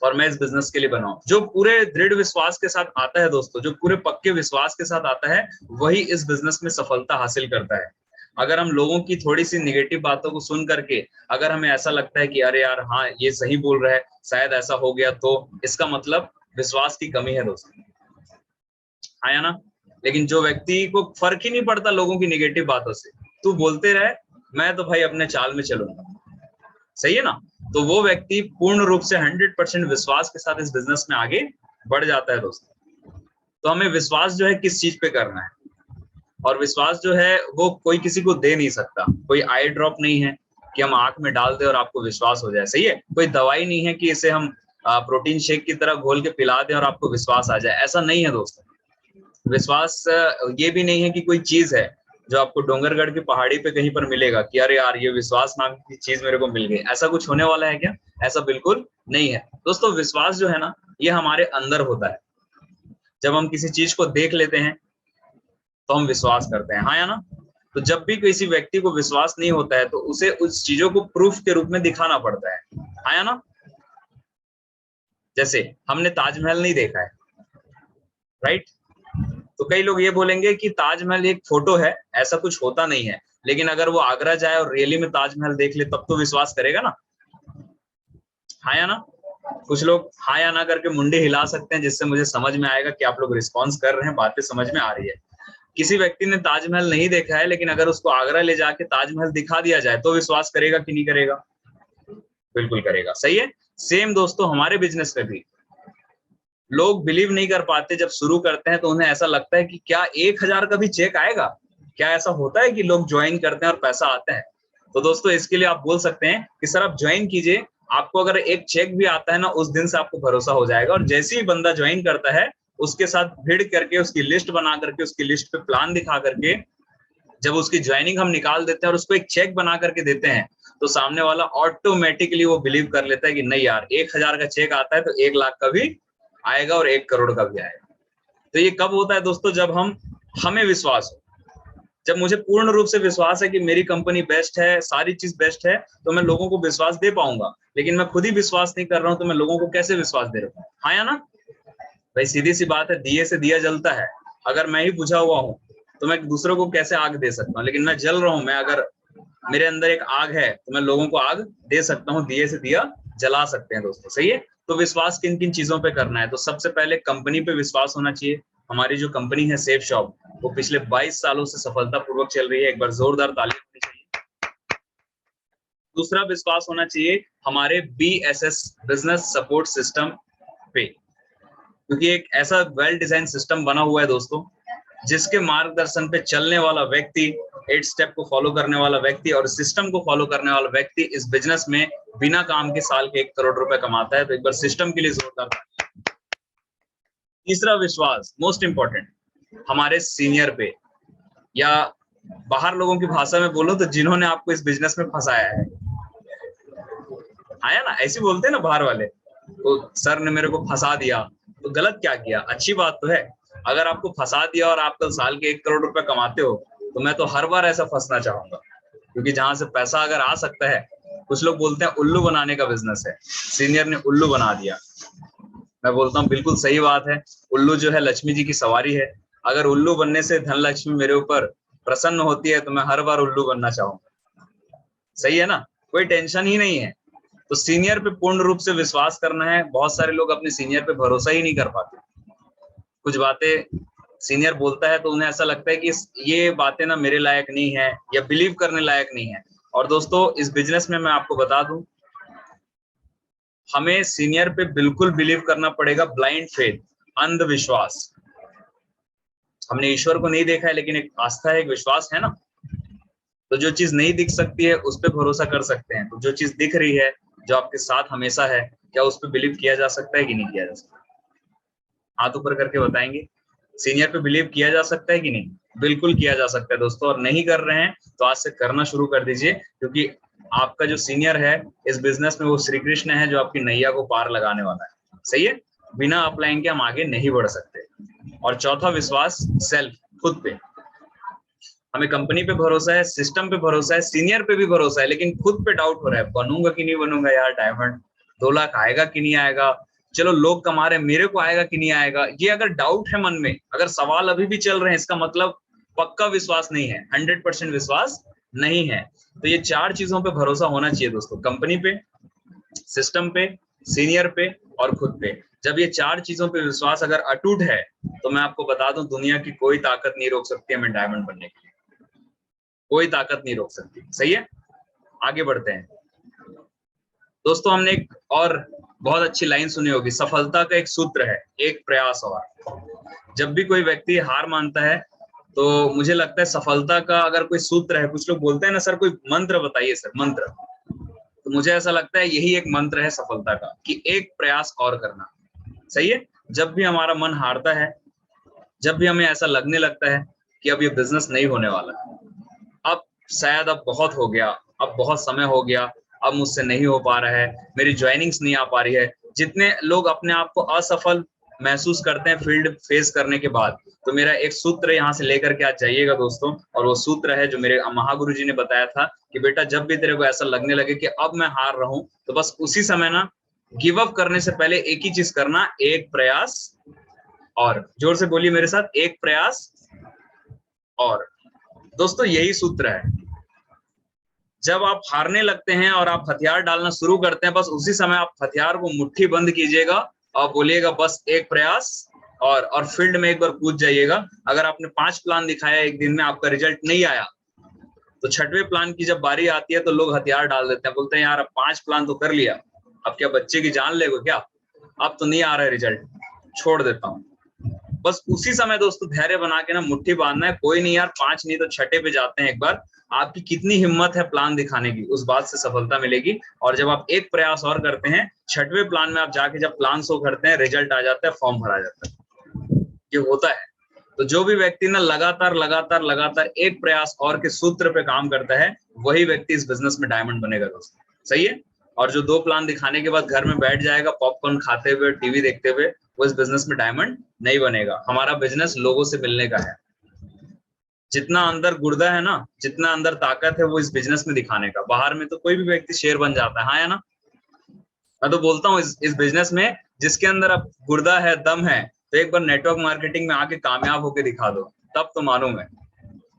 और मैं इस बिजनेस के लिए बना हूँ। जो पूरे दृढ़ विश्वास के साथ आता है दोस्तों, जो पूरे पक्के विश्वास के साथ आता है वही इस बिजनेस में सफलता हासिल करता है। अगर हम लोगों की थोड़ी सी निगेटिव बातों को सुन करके अगर हमें ऐसा लगता है कि अरे यार हाँ ये सही बोल रहा है, शायद ऐसा हो गया, तो इसका मतलब विश्वास की कमी है दोस्तों, हाँ या ना। लेकिन जो व्यक्ति को फर्क ही नहीं पड़ता लोगों की निगेटिव बातों से, तू बोलते रहे, मैं तो भाई अपने चाल में चलूंगा, सही है ना। तो वो व्यक्ति पूर्ण रूप से 100% विश्वास के साथ इस बिजनेस में आगे बढ़ जाता है दोस्तों। तो हमें विश्वास जो है किस चीज पे करना है, और विश्वास जो है वो कोई किसी को दे नहीं सकता। कोई आई ड्रॉप नहीं है कि हम आंख में डाल दे और आपको विश्वास हो जाए, सही है। कोई दवाई नहीं है कि इसे हम प्रोटीन शेक की तरह घोल के पिला दें और आपको विश्वास आ जाए, ऐसा नहीं है दोस्तों। विश्वास ये भी नहीं है कि कोई चीज है जो आपको डोंगरगढ़ की पहाड़ी पे कहीं पर मिलेगा कि अरे यार ये विश्वास नाम की चीज मेरे को मिल गई, ऐसा कुछ होने वाला है क्या? ऐसा बिल्कुल नहीं है दोस्तों। विश्वास जो है ना ये हमारे अंदर होता है। जब हम किसी चीज को देख लेते हैं तो हम विश्वास करते हैं, हाँ या ना। तो जब भी किसी व्यक्ति को विश्वास नहीं होता है तो उसे उस चीजों को प्रूफ के रूप में दिखाना पड़ता है, हाँ या ना। जैसे हमने ताजमहल नहीं देखा है, राइट। तो कई लोग ये बोलेंगे कि ताजमहल एक फोटो है, ऐसा कुछ होता नहीं है। लेकिन अगर वो आगरा जाए और रियली में ताजमहल देख ले तब तो विश्वास करेगा ना, हाँ या ना। कुछ लोग हाँ या ना करके मुंडे हिला सकते हैं जिससे मुझे समझ में आएगा कि आप लोग रिस्पॉन्स कर रहे हैं, बातें समझ में आ रही है। किसी व्यक्ति ने ताजमहल नहीं देखा है लेकिन अगर उसको आगरा ले जाके ताजमहल दिखा दिया जाए तो विश्वास करेगा कि नहीं करेगा? बिल्कुल करेगा, सही है। सेम दोस्तों हमारे बिजनेस में भी लोग बिलीव नहीं कर पाते, जब शुरू करते हैं तो उन्हें ऐसा लगता है कि क्या 1000 का भी चेक आएगा? क्या ऐसा होता है कि लोग ज्वाइन करते हैं और पैसा आता है? तो दोस्तों इसके लिए आप बोल सकते हैं कि सर आप ज्वाइन कीजिए, आपको अगर एक चेक भी आता है ना उस दिन से आपको भरोसा हो जाएगा। और जैसे ही बंदा ज्वाइन करता है उसके साथ भिड़ करके उसकी लिस्ट बना करके उसकी लिस्ट पे प्लान दिखा करके जब उसकी ज्वाइनिंग हम निकाल देते हैं और उसको एक चेक बना करके देते हैं तो सामने वाला ऑटोमेटिकली वो बिलीव कर लेता है कि नहीं यार 1000 का चेक आता है तो 1 लाख का भी आएगा और 1 करोड़ का भी आएगा। तो ये कब होता है दोस्तों? जब हमें विश्वास हो, जब मुझे पूर्ण रूप से विश्वास है कि मेरी कंपनी बेस्ट है, सारी चीज बेस्ट है, तो मैं लोगों को विश्वास दे पाऊंगा। लेकिन मैं खुद ही विश्वास नहीं कर रहा हूं तो मैं लोगों को कैसे विश्वास दे रहा हूँ, हाँ या ना। भाई सीधी सी बात है, दिए से दिया जलता है। अगर मैं ही बुझा हुआ हूँ तो मैं दूसरों को कैसे आग दे सकता हूँ? लेकिन मैं जल रहा हूँ, मैं अगर मेरे अंदर एक आग है तो मैं लोगों को आग दे सकता हूँ, दिए से दिया जला सकते हैं दोस्तों। सही है। तो विश्वास किन किन चीजों पे करना है? तो सबसे पहले कंपनी पे विश्वास होना चाहिए। हमारी जो कंपनी है सेफ शॉप, वो पिछले 22 सालों से सफलतापूर्वक चल रही है। एक बार जोरदार तालियां होनी चाहिए। दूसरा विश्वास होना चाहिए हमारे BSS बिजनेस सपोर्ट सिस्टम पे, क्योंकि एक ऐसा वेल डिजाइन सिस्टम बना हुआ है दोस्तों, जिसके मार्गदर्शन पे चलने वाला व्यक्ति, 8 स्टेप को फॉलो करने वाला व्यक्ति और सिस्टम को फॉलो करने वाला व्यक्ति इस बिजनेस में बिना काम के साल के 1 करोड़ रुपए कमाता है। तो एक बार सिस्टम के लिए जोरदार तालियां। तीसरा विश्वास मोस्ट इंपॉर्टेंट, हमारे सीनियर पे, या बाहर लोगों की भाषा में बोलो तो जिन्होंने आपको इस बिजनेस में फंसाया है। आया ना, ऐसे बोलते हैं ना बाहर वाले, तो सर ने मेरे को फंसा दिया। तो गलत क्या किया? अच्छी बात तो है। अगर आपको फंसा दिया और आप कल साल के 1 करोड़ रुपए कमाते हो, तो मैं तो हर बार ऐसा फंसना चाहूंगा, क्योंकि जहां से पैसा अगर आ सकता है, कुछ लोग बोलते हैं उल्लू बनाने का बिजनेस है, सीनियर ने उल्लू बना दिया। मैं बोलता हूँ बिल्कुल सही बात है। उल्लू जो है लक्ष्मी जी की सवारी है। अगर उल्लू बनने से धन लक्ष्मी मेरे ऊपर प्रसन्न होती है, तो मैं हर बार उल्लू बनना चाहूंगा। सही है ना, कोई टेंशन ही नहीं है। तो सीनियर पे पूर्ण रूप से विश्वास करना है। बहुत सारे लोग अपने सीनियर पे भरोसा ही नहीं कर पाते। कुछ बातें सीनियर बोलता है तो उन्हें ऐसा लगता है कि ये बातें ना मेरे लायक नहीं है या बिलीव करने लायक नहीं है। और दोस्तों, इस बिजनेस में मैं आपको बता दूं, हमें सीनियर पे बिल्कुल बिलीव करना पड़ेगा। ब्लाइंड फेथ, अंधविश्वास। हमने ईश्वर को नहीं देखा है, लेकिन एक आस्था है, एक विश्वास है ना। तो जो चीज नहीं दिख सकती है उस पर भरोसा कर सकते हैं। तो जो चीज दिख रही है, जो आपके साथ हमेशा है, क्या उस पर बिलीव किया जा सकता है कि नहीं किया जा सकता? हाथ ऊपर करके बताएंगे, सीनियर पे बिलीव किया जा सकता है कि नहीं? बिल्कुल किया जा सकता है दोस्तों। और नहीं कर रहे हैं तो आज से करना शुरू कर दीजिए, क्योंकि आपका जो सीनियर है इस बिजनेस में, वो श्री कृष्ण है, जो आपकी नैया को पार लगाने वाला है। सही है। बिना अपलाइन के हम आगे नहीं बढ़ सकते। और चौथा विश्वास, सेल्फ, खुद पे। हमें कंपनी पे भरोसा है, सिस्टम पे भरोसा है, सीनियर पे भी भरोसा है, लेकिन खुद पे डाउट हो रहा है, बनूंगा कि नहीं बनूंगा यार डायमंड, 2 लाख आएगा कि नहीं आएगा, चलो लोग कमा रहे हैं, मेरे को आएगा कि नहीं आएगा। ये अगर डाउट है मन में, अगर सवाल अभी भी चल रहे हैं, इसका मतलब पक्का विश्वास नहीं है, 100% विश्वास नहीं है। तो ये 4 चीजों पे भरोसा होना चाहिए दोस्तों, कंपनी पे, सिस्टम पे, सीनियर पे और खुद पे। जब ये 4 चीजों पे विश्वास अगर अटूट है, तो मैं आपको बता दूं, दुनिया की कोई ताकत नहीं रोक सकती हमें डायमंड बनने के लिए। कोई ताकत नहीं रोक सकती। सही है। आगे बढ़ते हैं दोस्तों। हमने एक और बहुत अच्छी लाइन सुनी होगी, सफलता का एक सूत्र है, एक प्रयास और। जब भी कोई व्यक्ति हार मानता है, तो मुझे लगता है सफलता का अगर कोई सूत्र है, कुछ लोग बोलते हैं ना सर कोई मंत्र बताइए सर, मंत्र, तो मुझे ऐसा लगता है यही एक मंत्र है सफलता का, कि एक प्रयास और करना। सही है। जब भी हमारा मन हारता है, जब भी हमें ऐसा लगने लगता है कि अब ये बिजनेस नहीं होने वाला, अब शायद अब बहुत हो गया, अब बहुत समय हो गया, अब मुझसे नहीं हो पा रहा है, मेरी ज्वाइनिंग्स नहीं आ पा रही है, जितने लोग अपने आप को असफल महसूस करते हैं फील्ड फेस करने के बाद, तो मेरा एक सूत्र यहाँ से लेकर के आज जाइएगा दोस्तों। और वो सूत्र है जो मेरे महागुरु जी ने बताया था, कि बेटा जब भी तेरे को ऐसा लगने लगे कि अब मैं हार रहा हूं, तो बस उसी समय ना गिव अप करने से पहले एक ही चीज करना, एक प्रयास और। जोर से बोलिए मेरे साथ, एक प्रयास और। दोस्तों यही सूत्र है। जब आप हारने लगते हैं और आप हथियार डालना शुरू करते हैं, बस उसी समय आप हथियार को मुट्ठी बंद कीजिएगा और बोलिएगा बस एक प्रयास और फील्ड में एक बार कूद जाइएगा। अगर आपने 5 प्लान दिखाया एक दिन में, आपका रिजल्ट नहीं आया, तो 6वें प्लान की जब बारी आती है तो लोग हथियार डाल देते हैं, बोलते हैं यार अब 5 प्लान तो कर लिया, अब क्या बच्चे की जान लेगो क्या, अब तो नहीं आ रहा है रिजल्ट, छोड़ देता हूँ। बस उसी समय दोस्तों धैर्य बना के ना मुट्ठी बांधना है, कोई नहीं यार 5 नहीं तो 6 पे जाते हैं एक बार। आपकी कितनी हिम्मत है प्लान दिखाने की, उस बात से सफलता मिलेगी। और जब आप एक प्रयास और करते हैं, 6वें प्लान में आप जाके जब प्लान शो करते हैं, रिजल्ट आ जाता है, फॉर्म भरा जाता है। ये होता है। तो जो भी व्यक्ति ना लगातार लगातार लगातार एक प्रयास और के सूत्र पे काम करता है, वही व्यक्ति इस बिजनेस में डायमंड बनेगा दोस्तों। सही है। और जो 2 प्लान दिखाने के बाद घर में बैठ जाएगा पॉपकॉर्न खाते हुए, टीवी देखते हुए, वो इस बिजनेस में डायमंड नहीं बनेगा। हमारा बिजनेस लोगों से मिलने का है। जितना अंदर गुर्दा है ना, जितना अंदर ताकत है, वो इस बिजनेस में दिखाने का। बाहर में तो कोई भी व्यक्ति शेर बन जाता है, हाँ या ना। मैं तो बोलता हूँ इस बिजनेस में जिसके अंदर अब गुर्दा है, दम है, तो एक बार नेटवर्क मार्केटिंग में आके कामयाब होके दिखा दो, तब तो मानूं मैं।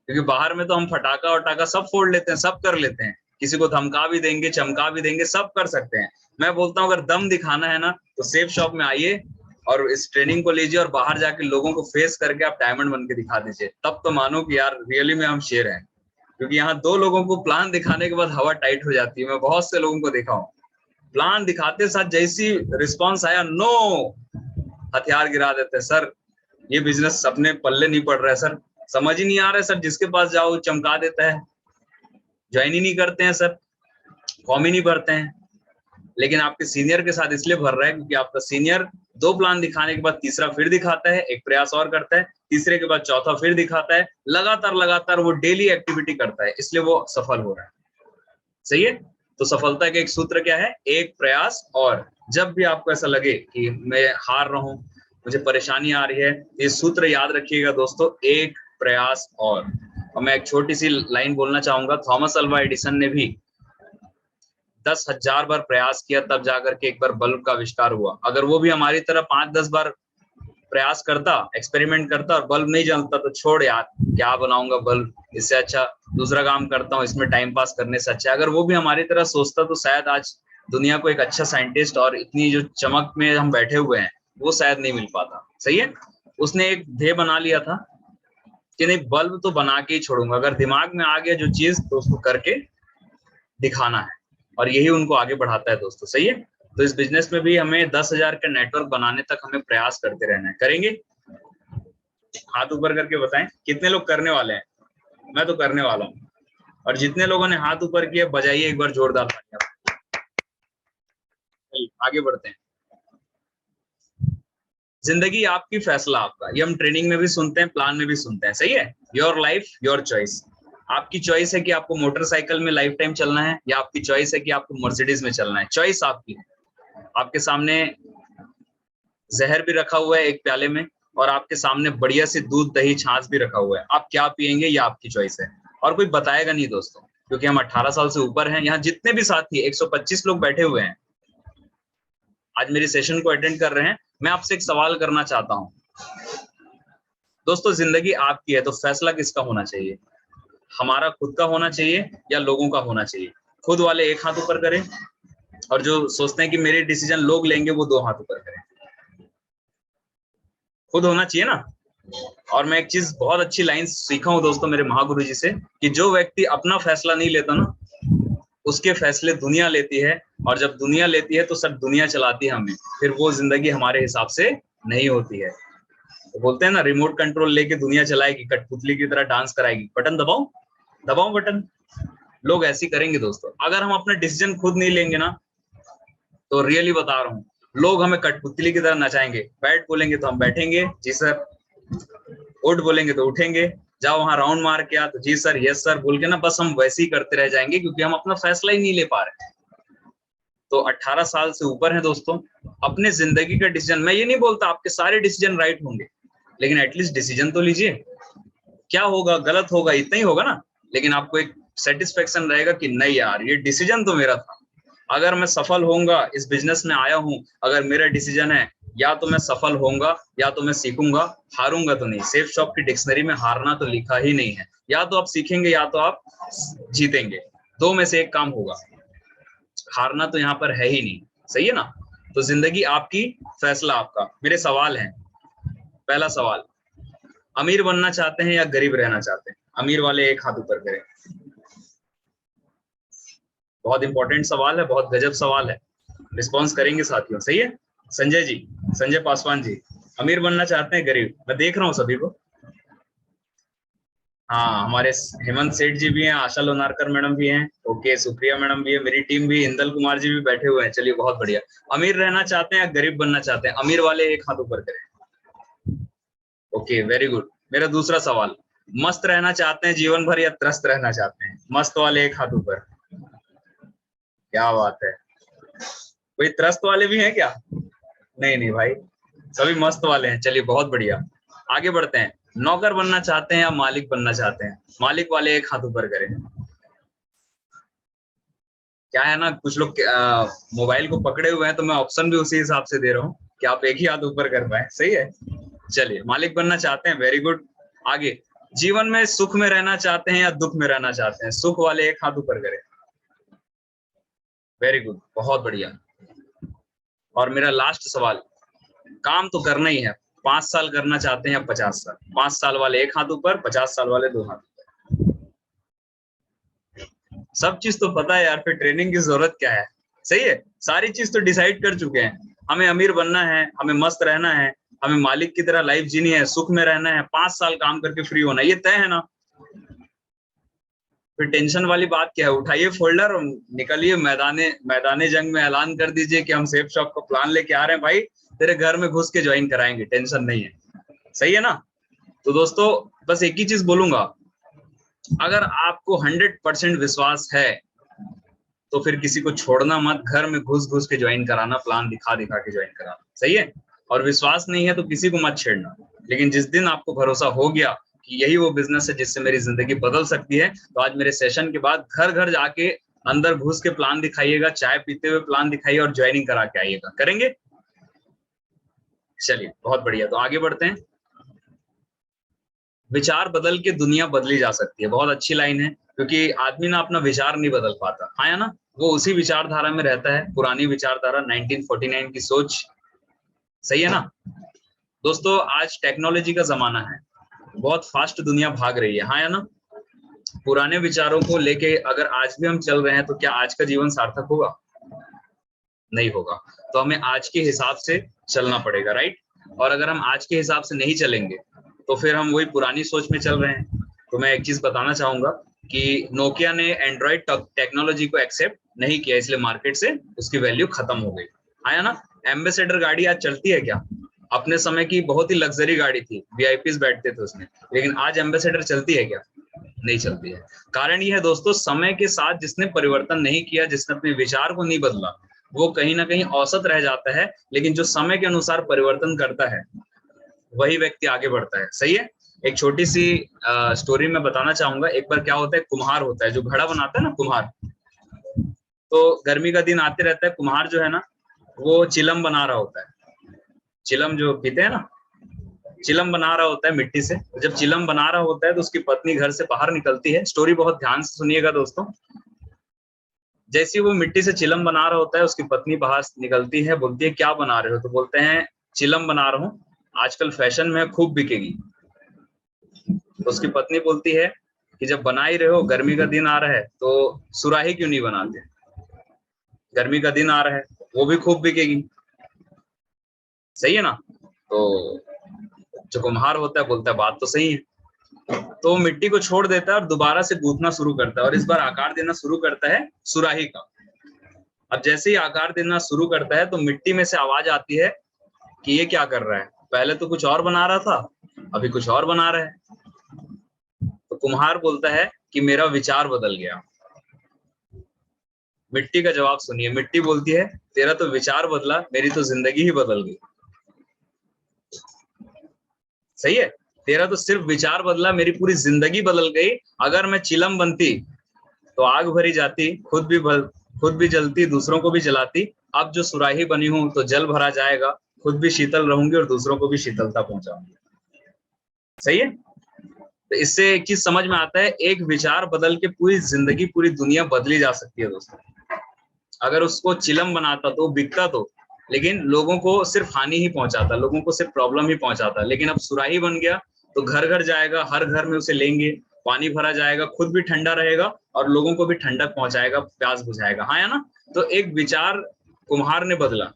क्योंकि बाहर में तो हम फटाका वटाका सब फोड़ लेते हैं, सब कर लेते हैं, किसी को धमका भी देंगे, चमका भी देंगे, सब कर सकते हैं। मैं बोलता हूँ अगर दम दिखाना है ना तो सेफ शॉप में आइए और इस ट्रेनिंग को लीजिए और बाहर जाके लोगों को फेस करके आप डायमंड बन के दिखा दीजिए, तब तो मानो कि यार रियली में हम शेर हैं। क्योंकि यहाँ 2 लोगों को प्लान दिखाने के बाद हवा टाइट हो जाती है। मैं बहुत से लोगों को देखा हूँ, प्लान दिखाते साथ जैसी रिस्पॉन्स आया, नो, हथियार गिरा देते, सर ये बिजनेस अपने पल्ले नहीं पड़ रहा है सर, समझ ही नहीं आ रहा है सर, जिसके पास जाओ चमका देता है, ज्वाइन ही नहीं करते हैं सर, फॉर्म ही नहीं भरते हैं। लेकिन आपके सीनियर के साथ इसलिए भर रहा है क्योंकि आपका सीनियर 2 प्लान दिखाने के बाद तीसरा फिर दिखाता है, एक प्रयास और करता है, तीसरे के बाद चौथा फिर दिखाता है, लगातार वो डेली एक्टिविटी करता है, इसलिए वो सफल हो रहा है। सही है? तो सफलता का एक सूत्र क्या है? एक प्रयास और। जब भी आपको ऐसा लगे कि मैं हार रहा हूं, मुझे परेशानी आ रही है, ये सूत्र याद रखिएगा दोस्तों, एक प्रयास और मैं एक छोटी सी लाइन बोलना चाहूंगा। थॉमस अल्वा एडिसन ने भी 10,000 बार प्रयास किया तब जाकर के एक बार बल्ब का आविष्कार हुआ। अगर वो भी हमारी तरह 5-10 बार प्रयास करता, एक्सपेरिमेंट करता और बल्ब नहीं जलता तो छोड़ यार, क्या बनाऊंगा बल्ब, इससे अच्छा दूसरा काम करता हूँ, इसमें टाइम पास करने से अच्छा। अगर वो भी हमारी तरह सोचता तो शायद आज दुनिया को एक अच्छा साइंटिस्ट और इतनी जो चमक में हम बैठे हुए हैं वो शायद नहीं मिल पाता। सही है? उसने एक ध्येय बना लिया था कि नहीं, बल्ब तो बना के ही छोड़ूंगा, अगर दिमाग में आ गया जो चीज तो उसको करके दिखाना है, और यही उनको आगे बढ़ाता है दोस्तों। सही है? तो इस बिजनेस में भी हमें 10,000 का नेटवर्क बनाने तक हमें प्रयास करते रहना है। करेंगे? हाथ ऊपर करके बताएं कितने लोग करने वाले हैं। मैं तो करने वाला हूं, और जितने लोगों ने हाथ ऊपर किया बजाइए एक बार जोरदार तालियां। आगे बढ़ते हैं। जिंदगी आपकी, फैसला आपका, ये हम ट्रेनिंग में भी सुनते हैं, प्लान में भी सुनते हैं। सही है? Your life your choice. आपकी चॉइस है कि आपको मोटरसाइकिल में लाइफ टाइम चलना है, या आपकी चॉइस है कि आपको मर्सिडीज में चलना है। चॉइस आपकी है। आपके सामने जहर भी रखा हुआ है एक प्याले में, और आपके सामने बढ़िया सी दूध दही छाछ भी रखा हुआ है। आप क्या पियेंगे ये आपकी चॉइस है, और कोई बताएगा नहीं दोस्तों, क्योंकि हम 18 साल से ऊपर हैं। यहाँ जितने भी साथी 125 लोग बैठे हुए हैं, आज मेरी सेशन को अटेंड कर रहे हैं। मैं आपसे एक सवाल करना चाहता हूं दोस्तों, जिंदगी आपकी है तो फैसला किसका होना चाहिए? हमारा खुद का होना चाहिए या लोगों का होना चाहिए? खुद वाले एक हाथ ऊपर करें, और जो सोचते हैं कि मेरे डिसीजन लोग लेंगे वो 2 हाथ ऊपर करें। खुद होना चाहिए ना। और मैं एक चीज बहुत अच्छी लाइन सीखा हूं दोस्तों मेरे महागुरु जी से, कि जो व्यक्ति अपना फैसला नहीं लेता ना, उसके फैसले दुनिया लेती है, और जब दुनिया लेती है तो सर दुनिया चलाती है हमें, फिर वो जिंदगी हमारे हिसाब से नहीं होती है। तो बोलते हैं ना, रिमोट कंट्रोल लेके दुनिया चलाएगी, कठपुतली की तरह डांस कराएगी, बटन दबाओ दबाओ बटन। लोग ऐसी करेंगे दोस्तों। अगर हम अपना डिसीजन खुद नहीं लेंगे ना, तो रियली बता रहा हूँ, लोग हमें कठपुतली की तरह नचाएंगे। बैठ बोलेंगे तो हम बैठेंगे, जी सर। उठ बोलेंगे तो उठेंगे। जाओ वहां राउंड मार के आ, तो जी सर, यस सर बोल के ना बस हम वैसे ही करते रह जाएंगे, क्योंकि हम अपना फैसला ही नहीं ले पा रहे। तो 18 साल से ऊपर है दोस्तों, अपने जिंदगी का डिसीजन, मैं ये नहीं बोलता आपके सारे डिसीजन राइट होंगे, लेकिन एटलीस्ट डिसीजन तो लीजिए। क्या होगा, गलत होगा, इतना ही होगा ना, लेकिन आपको एक सेटिस्फेक्शन रहेगा कि नहीं यार, ये डिसीजन तो मेरा था। अगर मैं सफल होऊंगा, इस बिजनेस में आया हूं, अगर मेरा डिसीजन है, या तो मैं सफल होऊंगा या तो मैं सीखूंगा, हारूंगा तो नहीं। सेफ शॉप की डिक्शनरी में हारना तो लिखा ही नहीं है। या तो आप सीखेंगे या तो आप जीतेंगे, 2 में से एक काम होगा। हारना तो यहाँ पर है ही नहीं। सही है ना? तो जिंदगी आपकी, फैसला आपका। मेरे सवाल हैं। पहला सवाल, अमीर बनना चाहते हैं या गरीब रहना चाहते हैं? अमीर वाले एक हाथ ऊपर करें। बहुत इंपॉर्टेंट सवाल है, बहुत गजब सवाल है, रिस्पॉन्स करेंगे साथियों। सही है? संजय जी, संजय पासवान जी, अमीर बनना चाहते हैं गरीब? मैं देख रहा हूँ सभी को। हाँ, हमारे हेमंत सेठ जी भी हैं, आशा लोनारकर मैडम भी हैं, ओके, सुप्रिया मैडम भी है, मेरी टीम भी, इंदल कुमार जी भी बैठे हुए हैं। चलिए बहुत बढ़िया। अमीर रहना चाहते हैं या गरीब बनना चाहते हैं? अमीर वाले एक हाथ ऊपर करें। Okay, very good. मेरा दूसरा सवाल, मस्त रहना चाहते हैं जीवन भर या त्रस्त रहना चाहते हैं? मस्त वाले एक हाथ ऊपर। क्या बात है। कोई त्रस्त वाले भी हैं क्या? नहीं नहीं भाई, सभी मस्त वाले हैं। चलिए बहुत बढ़िया, आगे बढ़ते हैं। नौकर बनना चाहते हैं या मालिक बनना चाहते हैं? मालिक वाले एक हाथ ऊपर करें। क्या है ना, कुछ लोग मोबाइल को पकड़े हुए हैं, तो मैं ऑप्शन भी उसी हिसाब से दे रहा हूँ कि आप एक ही हाथ ऊपर कर पाए। सही है? चलिए, मालिक बनना चाहते हैं, वेरी गुड। आगे, जीवन में सुख में रहना चाहते हैं या दुख में रहना चाहते हैं? सुख वाले एक हाथ ऊपर करें। वेरी गुड, बहुत बढ़िया। और मेरा लास्ट सवाल, काम तो करना ही है, 5 साल करना चाहते हैं या 50 साल? 5 साल वाले एक हाथ ऊपर, 50 साल वाले 2 हाथ ऊपर। सब चीज तो पता है यार, फिर ट्रेनिंग की जरूरत क्या है? सही है, सारी चीज तो डिसाइड कर चुके हैं। हमें अमीर बनना है, हमें मस्त रहना है, हमें मालिक की तरह लाइफ जीनी है, सुख में रहना है, 5 साल काम करके फ्री होना है, ये तय है ना। फिर टेंशन वाली बात क्या है? उठाइए फोल्डर और निकलिए मैदाने जंग में, ऐलान कर दीजिए कि हम सेफ शॉप का प्लान लेके आ रहे हैं भाई, तेरे घर में घुस के ज्वाइन कराएंगे, टेंशन नहीं है। सही है ना? तो दोस्तों बस एक ही चीज बोलूंगा, अगर आपको 100% विश्वास है तो फिर किसी को छोड़ना मत, घर में घुस घुस के ज्वाइन कराना, प्लान दिखा दिखा के ज्वाइन कराना। सही है? और विश्वास नहीं है तो किसी को मत छेड़ना। लेकिन जिस दिन आपको भरोसा हो गया कि यही वो बिजनेस है जिससे मेरी जिंदगी बदल सकती है, तो आज मेरे सेशन के बाद घर घर जाके अंदर घुस के प्लान दिखाइएगा, चाय पीते हुए प्लान दिखाइए और ज्वाइनिंग करा के आइएगा। करेंगे? चलिए बहुत बढ़िया, तो आगे बढ़ते हैं। विचार बदल के दुनिया बदली जा सकती है, बहुत अच्छी लाइन है, क्योंकि आदमी ना अपना विचार नहीं बदल पाता, हाँ या ना? वो उसी विचारधारा में रहता है, पुरानी विचारधारा, 1949 की सोच। सही है ना? दोस्तों आज टेक्नोलॉजी का जमाना है, बहुत फास्ट दुनिया भाग रही है, हाँ या ना? पुराने विचारों को लेके अगर आज भी हम चल रहे हैं तो क्या आज का जीवन सार्थक होगा? नहीं होगा। तो हमें आज के हिसाब से चलना पड़ेगा, राइट? और अगर हम आज के हिसाब से नहीं चलेंगे तो फिर हम वही पुरानी सोच में चल रहे हैं। तो मैं एक चीज बताना चाहूंगा कि नोकिया ने एंड्रॉइड टेक्नोलॉजी को एक्सेप्ट नहीं किया, इसलिए मार्केट से उसकी वैल्यू खत्म हो गई, है ना? एम्बेसडर गाड़ी आज चलती है क्या? अपने समय की बहुत ही लग्जरी गाड़ी थी, वीआईपीज बैठते थे उसमें, लेकिन आज एम्बेसडर चलती है क्या? नहीं चलती है। कारण ये है दोस्तों, समय के साथ जिसने परिवर्तन नहीं किया, जिसने अपने विचार को नहीं बदला, वो कहीं ना कहीं औसत रह जाता है। लेकिन जो समय के अनुसार परिवर्तन करता है वही व्यक्ति आगे बढ़ता है। सही है? एक छोटी सी स्टोरी में बताना चाहूंगा। एक बार क्या होता है, कुम्हार होता है जो घड़ा बनाता है ना, कुम्हार। तो गर्मी का दिन आते रहता है, कुम्हार जो है ना वो चिलम बना रहा होता है, चिलम जो पीते हैं ना, चिलम बना रहा होता है मिट्टी से। जब चिलम बना रहा होता है तो उसकी पत्नी घर से बाहर निकलती है। स्टोरी बहुत ध्यान से सुनिएगा दोस्तों। जैसे वो मिट्टी से चिलम बना रहा होता है, उसकी पत्नी बाहर निकलती है, बोलती है क्या बना रहे हो? तो बोलते हैं चिलम बना रहा हूँ, आजकल फैशन में खूब बिकेगी। तो उसकी पत्नी बोलती है कि जब बना ही रहे हो, गर्मी का दिन आ रहा है, तो सुराही क्यों नहीं बनाते? गर्मी का दिन आ रहा है, वो भी खूब बिकेगी। सही है ना? तो जो कुम्हार होता है बोलता है बात तो सही है। तो मिट्टी को छोड़ देता है और दोबारा से गूंथना शुरू करता है, और इस बार आकार देना शुरू करता है सुराही का। अब जैसे ही आकार देना शुरू करता है तो मिट्टी में से आवाज आती है कि ये क्या कर रहा है, पहले तो कुछ और बना रहा था, अभी कुछ और बना रहा है। तो कुम्हार बोलता है कि मेरा विचार बदल गया। मिट्टी का जवाब सुनिए, मिट्टी बोलती है तेरा तो विचार बदला, मेरी तो जिंदगी ही बदल गई। सही है? तेरा तो सिर्फ विचार बदला, मेरी पूरी जिंदगी बदल गई। अगर मैं चिलम बनती तो आग भरी जाती, खुद भी जलती, दूसरों को भी जलाती। अब जो सुराही बनी हूं तो जल भरा जाएगा, खुद भी शीतल रहूंगी और दूसरों को भी शीतलता पहुंचाऊंगी। सही है? तो इससे एक चीज समझ में आता है, एक विचार बदल के पूरी जिंदगी, पूरी दुनिया बदली जा सकती है दोस्तों। अगर उसको चिलम बनाता तो बिकता तो, लेकिन लोगों को सिर्फ हानि ही पहुंचाता, लोगों को सिर्फ प्रॉब्लम ही पहुंचाता। लेकिन अब सुराही बन गया तो घर घर जाएगा, हर घर में उसे लेंगे, पानी भरा जाएगा, खुद भी ठंडा रहेगा और लोगों को भी ठंडक पहुंचाएगा, प्यास बुझाएगा, हाँ या ना? तो एक विचार कुम्हार ने बदला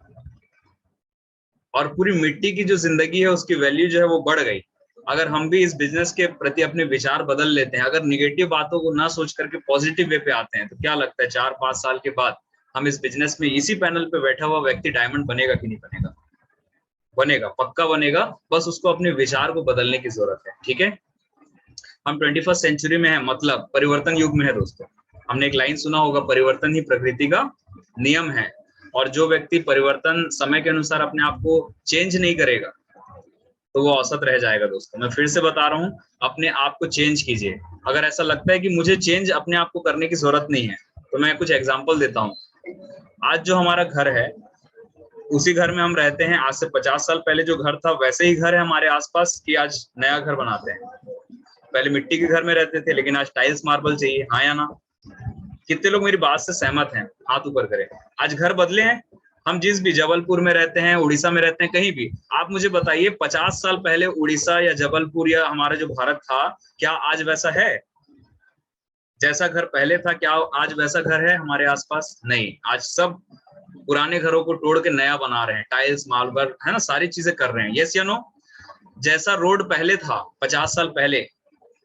और पूरी मिट्टी की जो जिंदगी है उसकी वैल्यू जो है वो बढ़ गई। अगर हम भी इस बिजनेस के प्रति अपने विचार बदल लेते हैं, अगर निगेटिव बातों को ना सोच करके पॉजिटिव वे पे आते हैं, तो क्या लगता है 4-5 साल के बाद हम इस बिजनेस में इसी पैनल पे बैठा हुआ व्यक्ति डायमंड बनेगा कि नहीं बनेगा? बनेगा, पक्का बनेगा। बस उसको अपने विचार को बदलने की जरूरत है। ठीक है? हम 21st सेंचुरी में है, मतलब परिवर्तन युग में है दोस्तों। हमने एक लाइन सुना होगा, परिवर्तन ही प्रकृति का नियम है। और जो व्यक्ति परिवर्तन समय के अनुसार अपने आप को चेंज नहीं करेगा तो वो औसत रह जाएगा दोस्तों। मैं फिर से बता रहा हूँ, अपने आप को चेंज कीजिए। अगर ऐसा लगता है कि मुझे चेंज अपने आप को करने की जरूरत नहीं है, तो मैं कुछ एग्जांपल देता हूँ। आज जो हमारा घर है, उसी घर में हम रहते हैं। आज से 50 साल पहले जो घर था वैसे ही घर है हमारे आसपास, कि आज नया घर बनाते हैं? पहले मिट्टी के घर में रहते थे, लेकिन आज टाइल्स मार्बल चाहिए, हाँ या ना? कितने लोग मेरी बात से सहमत हैं? हाथ ऊपर करें। आज घर बदले हैं, हम जिस भी जबलपुर में रहते हैं, उड़ीसा में रहते हैं, कहीं भी आप मुझे बताइए 50 साल पहले उड़ीसा या जबलपुर या हमारा जो भारत था, क्या आज वैसा है? जैसा घर पहले था, क्या आज वैसा घर है हमारे आसपास? नहीं। आज सब पुराने घरों को तोड़ के नया बना रहे हैं, टाइल्स मार्बल, है ना, सारी चीजें कर रहे हैं। यस या नो? जैसा रोड पहले था 50 साल पहले,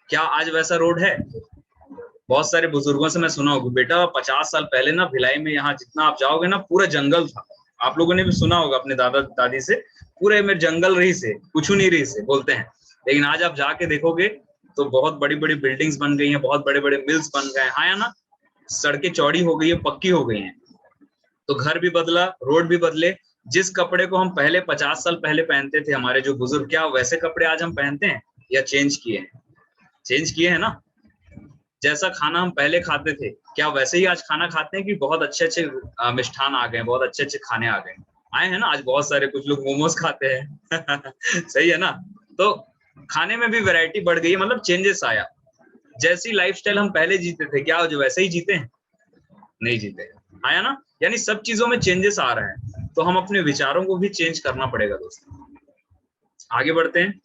क्या आज वैसा रोड है? बहुत सारे बुजुर्गों से मैं सुना होगा, बेटा 50 साल पहले ना भिलाई में यहाँ जितना आप जाओगे ना पूरा जंगल था। आप लोगों ने भी सुना होगा अपने दादा दादी से, पूरे में जंगल रही से, कुछ नहीं रही से बोलते हैं। लेकिन आज आप जाके देखोगे तो बहुत बड़ी बड़ी बिल्डिंग्स बन गई हैं, बहुत बड़े बड़े मिल्स बन गए हैं, हाँ या ना? सड़कें चौड़ी हो गई है, पक्की हो गई हैं। तो घर भी बदला, रोड भी बदले। जिस कपड़े को हम पहले 50 साल पहले पहनते थे हमारे जो बुजुर्ग, क्या वैसे कपड़े आज हम पहनते हैं या चेंज किए हैं? चेंज किए हैं ना। जैसा खाना हम पहले खाते थे, क्या वैसे ही आज खाना खाते हैं कि बहुत अच्छे अच्छे मिष्ठान आ गए, बहुत अच्छे अच्छे खाने आ गए? आए हैं ना आज बहुत सारे, कुछ लोग मोमोज खाते हैं सही है ना? तो खाने में भी वैरायटी बढ़ गई है, मतलब चेंजेस आया। जैसी लाइफस्टाइल हम पहले जीते थे, क्या जो वैसे ही जीते हैं? नहीं जीते, आया ना? यानी सब चीजों में चेंजेस आ रहे हैं, तो हम अपने विचारों को भी चेंज करना पड़ेगा दोस्तों। आगे बढ़ते हैं।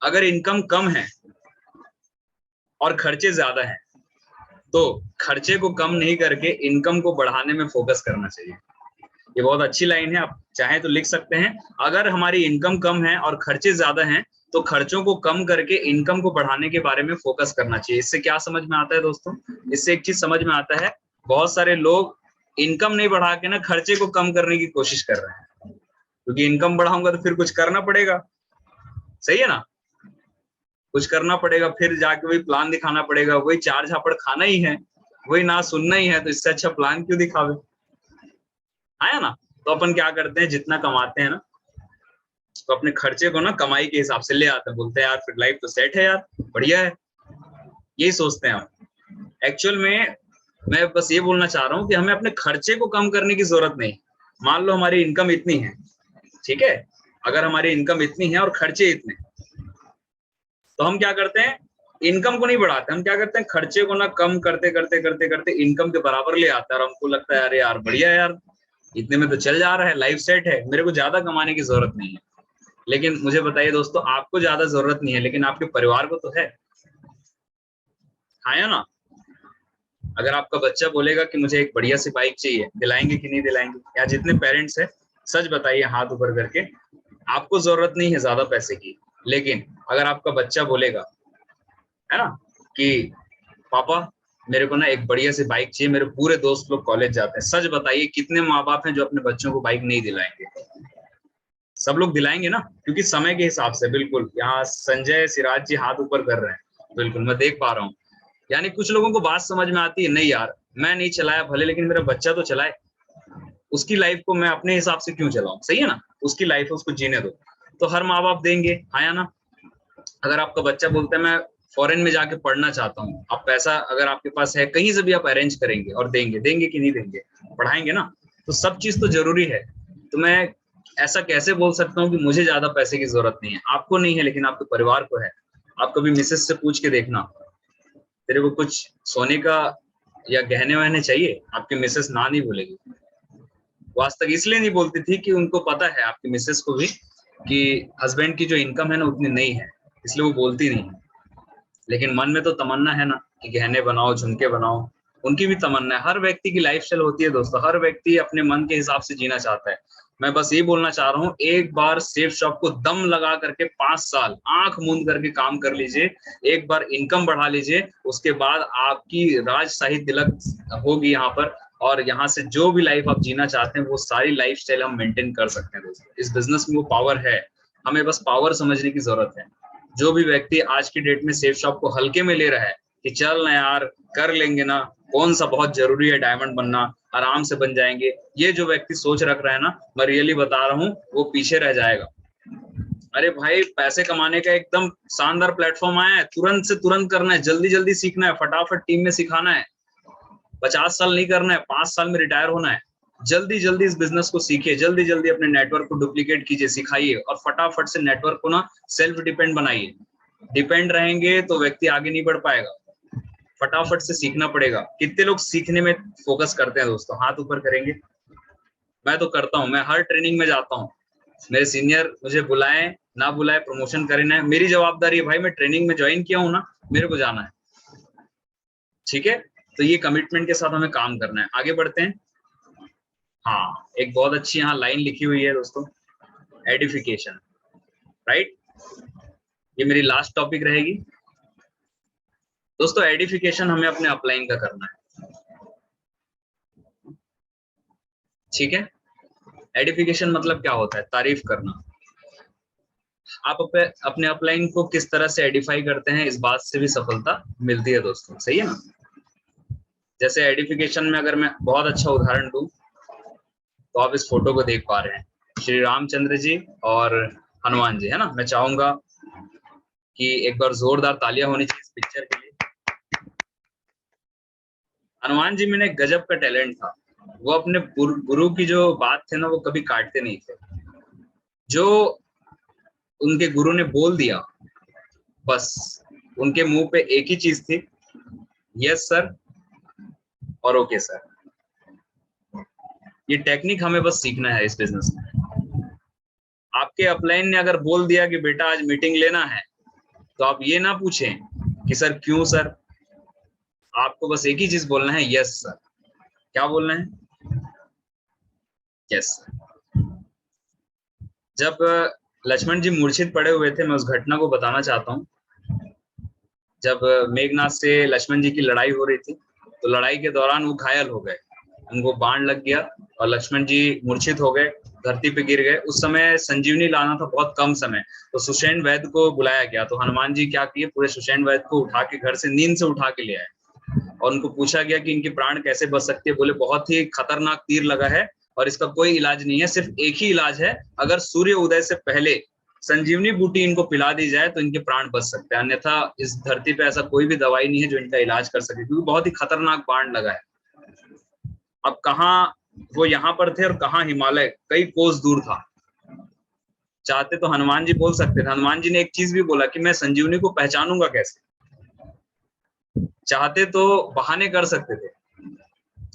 अगर इनकम कम है और खर्चे ज्यादा हैं, तो खर्चे को कम नहीं करके इनकम को बढ़ाने में फोकस करना चाहिए। ये बहुत अच्छी लाइन है, आप चाहें तो लिख सकते हैं। अगर हमारी इनकम कम है और खर्चे ज्यादा हैं, तो खर्चों को कम करके इनकम को बढ़ाने के बारे में फोकस करना चाहिए। इससे क्या समझ में आता है दोस्तों? इससे एक चीज समझ में आता है, बहुत सारे लोग इनकम नहीं बढ़ा के ना खर्चे को कम करने की कोशिश कर रहे हैं, क्योंकि इनकम बढ़ाऊंगा तो फिर कुछ करना पड़ेगा, सही है ना? कुछ करना पड़ेगा, फिर जाके वही प्लान दिखाना पड़ेगा, वही चार झापड़ खाना ही है, वही ना सुनना ही है, तो इससे अच्छा प्लान क्यों दिखावे, आया ना? तो अपन क्या करते हैं, जितना कमाते हैं ना, तो अपने खर्चे को ना कमाई के हिसाब से ले आते हैं, बोलते हैं यार फिर लाइफ तो सेट है यार, बढ़िया है, यही सोचते हैं हम। एक्चुअल में मैं बस ये बोलना चाह रहा हूँ कि हमें अपने खर्चे को कम करने की जरूरत नहीं। मान लो हमारी इनकम इतनी है, ठीक है, अगर हमारी इनकम इतनी है और खर्चे इतने, तो हम क्या करते हैं, इनकम को नहीं बढ़ाते, हम क्या करते हैं, खर्चे को ना कम करते करते करते करते इनकम के बराबर ले आते हैं, और हमको लगता है अरे यार बढ़िया है यार, इतने में तो चल जा रहा है, लाइफ सेट है, मेरे को ज्यादा कमाने की जरूरत नहीं है। लेकिन मुझे बताइए दोस्तों, आपको ज्यादा जरूरत नहीं है, लेकिन आपके परिवार को तो है, हाँ या ना? अगर आपका बच्चा बोलेगा कि मुझे एक बढ़िया सी बाइक चाहिए, दिलाएंगे कि नहीं दिलाएंगे? या जितने पेरेंट्स हैं सच बताइए हाथ ऊपर करके, आपको जरूरत नहीं है ज्यादा पैसे की, लेकिन अगर आपका बच्चा बोलेगा, है ना, कि पापा मेरे को ना एक बढ़िया सी बाइक चाहिए, मेरे पूरे दोस्त लोग कॉलेज जाते हैं, सच बताइए कितने माँ बाप हैं जो अपने बच्चों को बाइक नहीं दिलाएंगे? सब लोग दिलाएंगे ना, क्योंकि समय के हिसाब से। बिल्कुल, यहाँ संजय सिराज जी हाथ ऊपर कर रहे हैं, बिल्कुल मैं देख पा रहा हूँ। यानी कुछ लोगों को बात समझ में आती है, नहीं यार मैं नहीं चलाया भले, लेकिन मेरा बच्चा तो चलाए, उसकी लाइफ को मैं अपने हिसाब से क्यों चलाऊं, सही है ना? उसकी लाइफ है, उसको जीने दो। तो हर माँ बाप देंगे, हाँ या ना? अगर आपका बच्चा बोलता है मैं फॉरेन में जाके पढ़ना चाहता हूँ, आप पैसा अगर आपके पास है कहीं से भी आप अरेंज करेंगे और देंगे, देंगे कि नहीं देंगे? पढ़ाएंगे ना। तो सब चीज तो जरूरी है। तो मैं ऐसा कैसे बोल सकता हूँ कि मुझे ज्यादा पैसे की जरूरत नहीं है? आपको नहीं है, लेकिन आपके परिवार को है। आप कभी मिसेस से पूछ के देखना, तेरे को कुछ सोने का या गहने वहने चाहिए, आपकी मिसेस ना नहीं बोलेगी। वो आज तक इसलिए नहीं बोलती थी कि उनको पता है, आपकी मिसेस को भी, कि हस्बैंड की जो इनकम है ना उतनी नहीं है, इसलिए वो बोलती नहीं है। लेकिन मन में तो तमन्ना है ना कि गहने बनाओ, झुमके बनाओ, उनकी भी तमन्ना है। हर व्यक्ति की लाइफस्टाइल होती है दोस्तों, हर व्यक्ति अपने मन के हिसाब से जीना चाहता है। मैं बस ये बोलना चाह रहा हूँ, एक बार सेफ शॉप को दम लगा करके 5 साल आंख मूंद करके काम कर लीजिए, एक बार इनकम बढ़ा लीजिए, उसके बाद आपकी राजशाही तिलक होगी यहाँ पर, और यहाँ से जो भी लाइफ आप जीना चाहते हैं वो सारी लाइफस्टाइल हम मेंटेन कर सकते हैं दोस्तों। इस बिजनेस में वो पावर है, हमें बस पावर समझने की जरूरत है। जो भी व्यक्ति आज की डेट में सेफ शॉप को हल्के में ले रहा है कि चल ना यार कर लेंगे ना, कौन सा बहुत जरूरी है डायमंड बनना, आराम से बन जाएंगे, ये जो व्यक्ति सोच रख रहा है ना, मैं रियली बता रहा हूँ वो पीछे रह जाएगा। अरे भाई पैसे कमाने का एकदम शानदार प्लेटफॉर्म आया है, तुरंत से तुरंत करना है, जल्दी जल्दी सीखना है, फटाफट टीम में सिखाना है, 50 साल नहीं करना है, 5 साल में रिटायर होना है। जल्दी जल्दी इस बिजनेस को सीखिए, जल्दी जल्दी अपने नेटवर्क को डुप्लीकेट कीजिए, सिखाइए, और फटाफट से नेटवर्क को ना सेल्फ डिपेंड बनाइए। डिपेंड रहेंगे तो व्यक्ति आगे नहीं बढ़ पाएगा। फटाफट से सीखना पड़ेगा। कितने लोग सीखने में फोकस करते हैं दोस्तों? हाथ ऊपर करेंगे। मैं तो करता हूँ, मैं हर ट्रेनिंग में जाता हूँ, मेरे सीनियर मुझे बुलाएं ना बुलाएं, प्रमोशन करें ना, मेरी जवाबदारी है भाई, मैं ट्रेनिंग में ज्वाइन किया हूँ ना, मेरे को जाना है। ठीक है, तो ये कमिटमेंट के साथ हमें काम करना है। आगे बढ़ते हैं। हाँ, एक बहुत अच्छी यहाँ लाइन लिखी हुई है दोस्तों, एडिफिकेशन, राइट। ये मेरी लास्ट टॉपिक रहेगी दोस्तों। एडिफिकेशन हमें अपने अपलाइन का करना है, ठीक है। एडिफिकेशन मतलब क्या होता है? तारीफ करना। आप अपने अपलाइन को किस तरह से एडिफाई करते हैं, इस बात से भी सफलता मिलती है दोस्तों, सही है ना। जैसे एडिफिकेशन में अगर मैं बहुत अच्छा उदाहरण दूं तो आप इस फोटो को देख पा रहे हैं, श्री रामचंद्र जी और हनुमान जी, है ना। मैं चाहूंगा कि एक बार जोरदार तालियां होनी चाहिए इस पिक्चर के लिए। हनुमान जी में एक गजब का टैलेंट था, वो अपने गुरु की जो बात थे ना, वो कभी काटते नहीं थे। जो उनके गुरु ने बोल दिया, बस उनके मुंह पे एक ही चीज थी, यस सर और ओके सर। ये टेक्निक हमें बस सीखना है इस बिजनेस में। आपके अपलाइन ने अगर बोल दिया कि बेटा आज मीटिंग लेना है, तो आप ये ना पूछें कि सर क्यों सर, आपको बस एक ही चीज बोलना है, यस सर। क्या बोलना है? Yes sir. जब लक्ष्मण जी मूर्छित पड़े हुए थे, मैं उस घटना को बताना चाहता हूँ। जब मेघनाथ से लक्ष्मण जी की लड़ाई हो रही थी, तो लड़ाई के दौरान वो घायल हो गए, उनको बाण लग गया और लक्ष्मण जी मूर्छित हो गए, धरती पे गिर गए। उस समय संजीवनी लाना था, बहुत कम समय, तो सुषेण वैद्य को बुलाया गया। तो हनुमान जी क्या किए, पूरे सुषेण वैद्य को उठा के घर से नींद से उठा के ले आए और उनको पूछा गया कि इनके प्राण कैसे बच सकते हैं। बोले बहुत ही खतरनाक तीर लगा है और इसका कोई इलाज नहीं है, सिर्फ एक ही इलाज है, अगर सूर्य उदय से पहले संजीवनी बूटी इनको पिला दी जाए तो इनके प्राण बच सकते हैं, अन्यथा इस धरती पे ऐसा कोई भी दवाई नहीं है जो इनका इलाज कर सके, क्योंकि बहुत ही खतरनाक बाण लगा है। अब कहाँ वो यहाँ पर थे और कहाँ हिमालय कई कोस दूर था। चाहते तो हनुमान जी बोल सकते थे, हनुमान जी ने एक चीज भी बोला कि मैं संजीवनी को पहचानूंगा कैसे। चाहते तो बहाने कर सकते थे।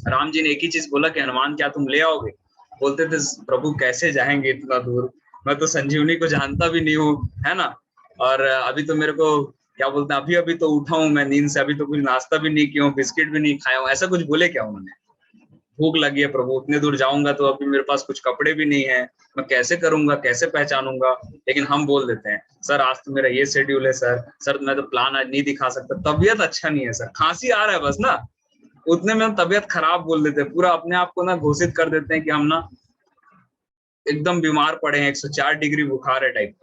राम जी ने एक ही चीज बोला कि हनुमान क्या तुम ले आओगे? बोलते थे प्रभु कैसे जाएंगे इतना दूर, मैं तो संजीवनी को जानता भी नहीं हूँ, है ना। और अभी तो मेरे को क्या बोलते हैं, अभी अभी तो उठा हूँ मैं नींद से, अभी तो कुछ नाश्ता भी नहीं किया हूँ, बिस्किट भी नहीं खाया हूँ, ऐसा कुछ बोले क्या उन्होंने? भूख लगी है प्रभु, उतने दूर जाऊंगा तो अभी मेरे पास कुछ कपड़े भी नहीं है, मैं कैसे करूंगा, कैसे पहचानूंगा। लेकिन हम बोल देते हैं सर आज तो मेरा ये शेड्यूल है सर मैं तो प्लान आज नहीं दिखा सकता, तबीयत अच्छा नहीं है सर, खांसी आ रहा है बस ना, उतने में हम तबीयत खराब बोल देते हैं, पूरा अपने आप को ना घोषित कर देते हैं कि हम ना एकदम बीमार पड़े हैं, 104 डिग्री बुखार है टाइप।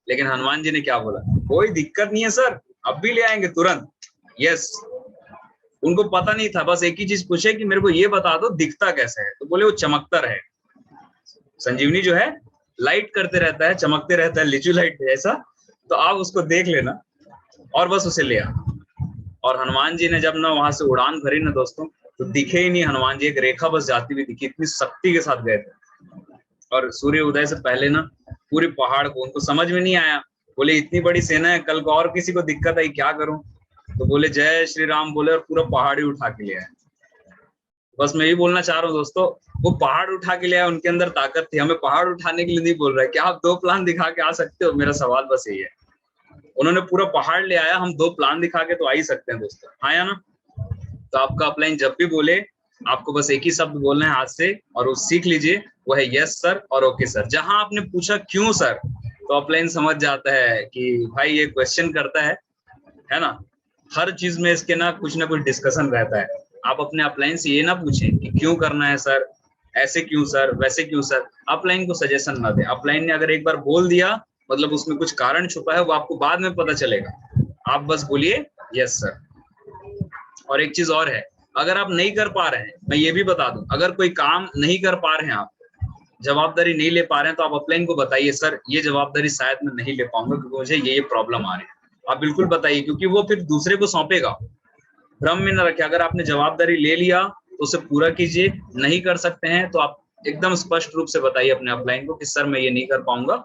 लेकिन हनुमान जी ने क्या बोला, कोई दिक्कत नहीं है सर, अब भी ले आएंगे तुरंत, यस। उनको पता नहीं था, बस एक ही चीज पूछे कि मेरे को ये बता दो दिखता कैसे है, तो बोले वो चमकता रहे। संजीवनी जो है लाइट करते रहता है, चमकते रहता है, लिचू लाइट जैसा, तो आप उसको देख लेना और बस उसे ले आ। और हनुमान जी ने जब ना वहां से उड़ान भरी ना दोस्तों, तो दिखे ही नहीं हनुमान जी, एक रेखा बस जाती हुई दिखी, इतनी शक्ति के साथ गए थे। और सूर्य उदय से पहले ना पूरे पहाड़ को, उनको समझ में नहीं आया, बोले इतनी बड़ी सेना है, कल को और किसी को दिक्कत आई क्या करूं, तो बोले जय श्री राम बोले और पूरा पहाड़ ही उठा के ले आए। बस मैं यही बोलना चाह रहा हूँ दोस्तों, वो पहाड़ उठा के ले आए, उनके अंदर ताकत थी, हमें पहाड़ उठाने के लिए नहीं बोल रहा है कि आप 2 प्लान दिखा के आ सकते हो, मेरा सवाल बस यही है। उन्होंने पूरा पहाड़ ले आया, हम 2 प्लान दिखा के तो आ ही सकते हैं दोस्तों, हाँ या ना। तो आपका अपलाइन जब भी बोले, आपको बस एक ही शब्द बोलना है हाथ से और वो सीख लीजिए, वो है यस सर और ओके सर। जहां आपने पूछा क्यों सर, तो अपलाइन समझ जाता है कि भाई ये क्वेश्चन करता है ना। हर चीज में इसके ना कुछ डिस्कशन रहता है। आप अपने अपलाइन से ये ना पूछें कि क्यों करना है सर, ऐसे क्यों सर, वैसे क्यों सर। अपलाइन को सजेशन ना दे, अपलाइन ने अगर एक बार बोल दिया मतलब उसमें कुछ कारण छुपा है, वो आपको बाद में पता चलेगा। आप बस बोलिए यस सर। और एक चीज और है, अगर आप नहीं कर पा रहे हैं, मैं ये भी बता दूं, अगर कोई काम नहीं कर पा रहे हैं, आप जवाबदारी नहीं ले पा रहे हैं, तो आप अपलाइन को बताइए सर ये जवाबदारी शायद मैं नहीं ले पाऊंगा क्योंकि मुझे ये प्रॉब्लम आ रही है। आप बिल्कुल बताइए, क्योंकि वो फिर दूसरे को सौंपेगा। भ्रम में न रखे, अगर आपने जवाबदारी ले लिया तो उसे पूरा कीजिए, नहीं कर सकते हैं तो आप एकदम स्पष्ट रूप से बताइए अपने अपलाइन को कि सर मैं ये नहीं कर पाऊंगा,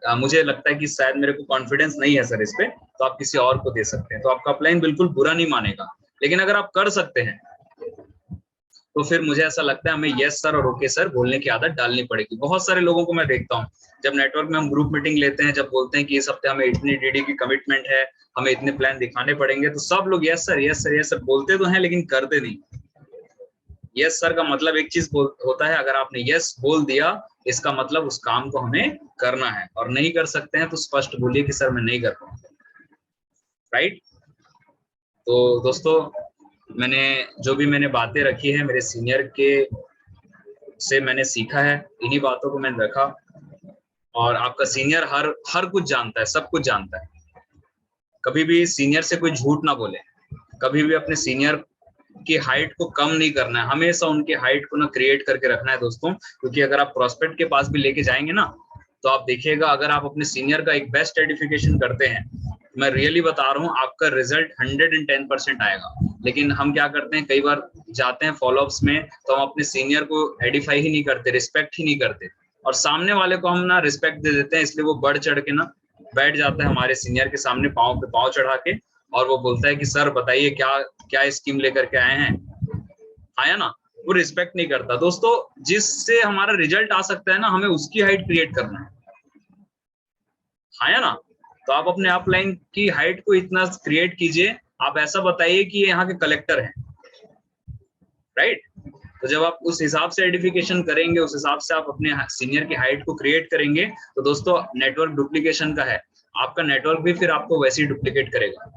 मुझे लगता है कि शायद मेरे को कॉन्फिडेंस नहीं है सर इस पे, तो आप किसी और को दे सकते हैं, तो आपका अपलाइन बिल्कुल बुरा नहीं मानेगा। लेकिन अगर आप कर सकते हैं तो फिर मुझे ऐसा लगता है हमें यस सर और ओके सर बोलने की आदत डालनी पड़ेगी। बहुत सारे लोगों को मैं देखता हूँ जब नेटवर्क में हम ग्रुप मीटिंग लेते हैं, जब बोलते हैं कि इस हफ्ते हमें इतनी डीडी की कमिटमेंट है, हमें इतने प्लान दिखाने पड़ेंगे, तो सब लोग yes sir yes sir yes sir बोलते तो हैं लेकिन करते नहीं। यस सर का मतलब एक चीज होता है, अगर आपने यस बोल दिया इसका मतलब उस काम को हमें करना है, और नहीं कर सकते हैं तो स्पष्ट बोलिए कि सर मैं नहीं कर पाऊंगा। राइट। तो दोस्तों मैंने बातें रखी है मेरे सीनियर के से मैंने सीखा है, इन्हीं बातों को मैंने रखा। और आपका सीनियर हर कुछ जानता है, सब कुछ जानता है। कभी भी सीनियर से कोई झूठ ना बोले, कभी भी अपने सीनियर की हाइट को कम नहीं करना है, हमेशा उनकी हाइट को ना क्रिएट करके रखना है दोस्तों। क्योंकि अगर आप प्रोस्पेक्ट के पास भी लेके जाएंगे ना, तो आप देखिएगा अगर आप अपने सीनियर का एक बेस्ट एडिफिकेशन करते हैं, मैं रियली बता रहा हूँ आपका रिजल्ट 110% आएगा। लेकिन हम क्या करते हैं, कई बार जाते हैं फॉलोअप्स में तो हम अपने सीनियर को एडिफाई ही नहीं करते, रिस्पेक्ट ही नहीं करते, और सामने वाले को हम ना रिस्पेक्ट दे देते हैं, इसलिए वो बढ़ चढ़ के ना बैठ जाता है हमारे सीनियर के सामने पाँव पे पाँव चढ़ा के, और वो बोलता है कि सर बताइए क्या क्या स्कीम लेकर के आए हैं, आया ना। वो रिस्पेक्ट नहीं करता। दोस्तों जिससे हमारा रिजल्ट आ सकता है ना, हमें उसकी हाइट क्रिएट करना है, आया ना। तो आप अपने अपलाइन की हाइट को इतना क्रिएट कीजिए, आप ऐसा बताइए कि ये यहाँ के कलेक्टर हैं। राइट। तो जब आप उस हिसाब से एडिफिकेशन करेंगे, उस हिसाब से आप अपने सीनियर की हाइट को क्रिएट करेंगे, तो दोस्तों नेटवर्क डुप्लीकेशन का है, आपका नेटवर्क भी फिर आपको वैसे ही डुप्लीकेट करेगा।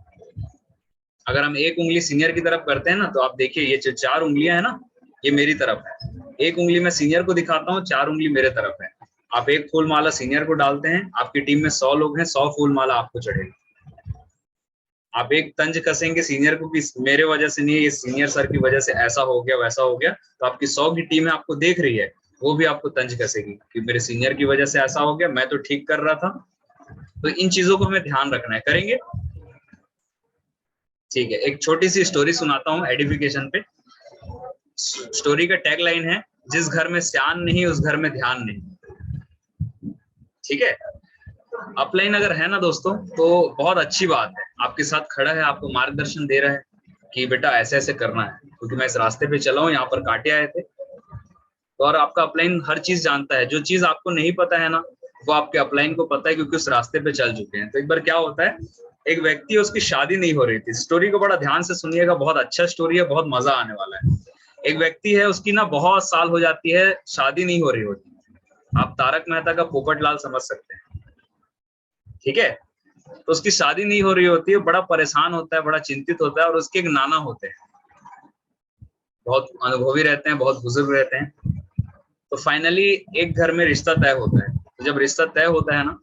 अगर हम एक उंगली सीनियर की तरफ करते हैं ना, तो आप देखिए ये जो 4 उंगलियां है ना, ये मेरी तरफ है, एक उंगली मैं सीनियर को दिखाता हूँ, 4 उंगली मेरे तरफ है। आप एक फूल माला सीनियर को डालते हैं, आपकी टीम में 100 लोग हैं, 100 फूल माला आपको चढ़ेगी। आप एक तंज कसेंगे सीनियर को कि मेरे वजह से नहीं, ये सीनियर सर की वजह से ऐसा हो गया वैसा हो गया, तो आपकी 100 की टीम है आपको देख रही है, वो भी आपको तंज कसेगी कि मेरे सीनियर की वजह से ऐसा हो गया, मैं तो ठीक कर रहा था। तो इन चीजों को हमें ध्यान रखना है, करेंगे। ठीक है, एक छोटी सी स्टोरी सुनाता हूँ एडिफिकेशन पे। स्टोरी का टैग लाइन है, जिस घर में स्यान नहीं उस घर में ध्यान नहीं। ठीक है। अपलाइन अगर है ना दोस्तों, तो बहुत अच्छी बात है, आपके साथ खड़ा है, आपको मार्गदर्शन दे रहा है कि बेटा ऐसे ऐसे करना है, क्योंकि मैं इस रास्ते पे चला हूँ, यहाँ पर कांटे आए थे। तो और आपका अपलाइन हर चीज जानता है, जो चीज आपको नहीं पता है ना, वो आपके अपलाइन को पता है, क्योंकि उस रास्ते पे चल चुके हैं। तो एक बार क्या होता है, एक व्यक्ति, उसकी शादी नहीं हो रही थी। स्टोरी को बड़ा ध्यान से सुनिएगा, बहुत अच्छा स्टोरी है, बहुत मजा आने वाला है। एक व्यक्ति है, उसकी ना बहुत साल हो जाती है, शादी नहीं हो रही होती। आप तारक मेहता का पोपटलाल समझ सकते हैं। ठीक है। तो उसकी शादी नहीं हो रही होती है, बड़ा परेशान होता है, बड़ा चिंतित होता है, और उसके एक नाना होते हैं, बहुत अनुभवी रहते हैं, बहुत बुजुर्ग रहते हैं। तो फाइनली एक घर में रिश्ता तय होता है। तो जब रिश्ता तय होता है ना,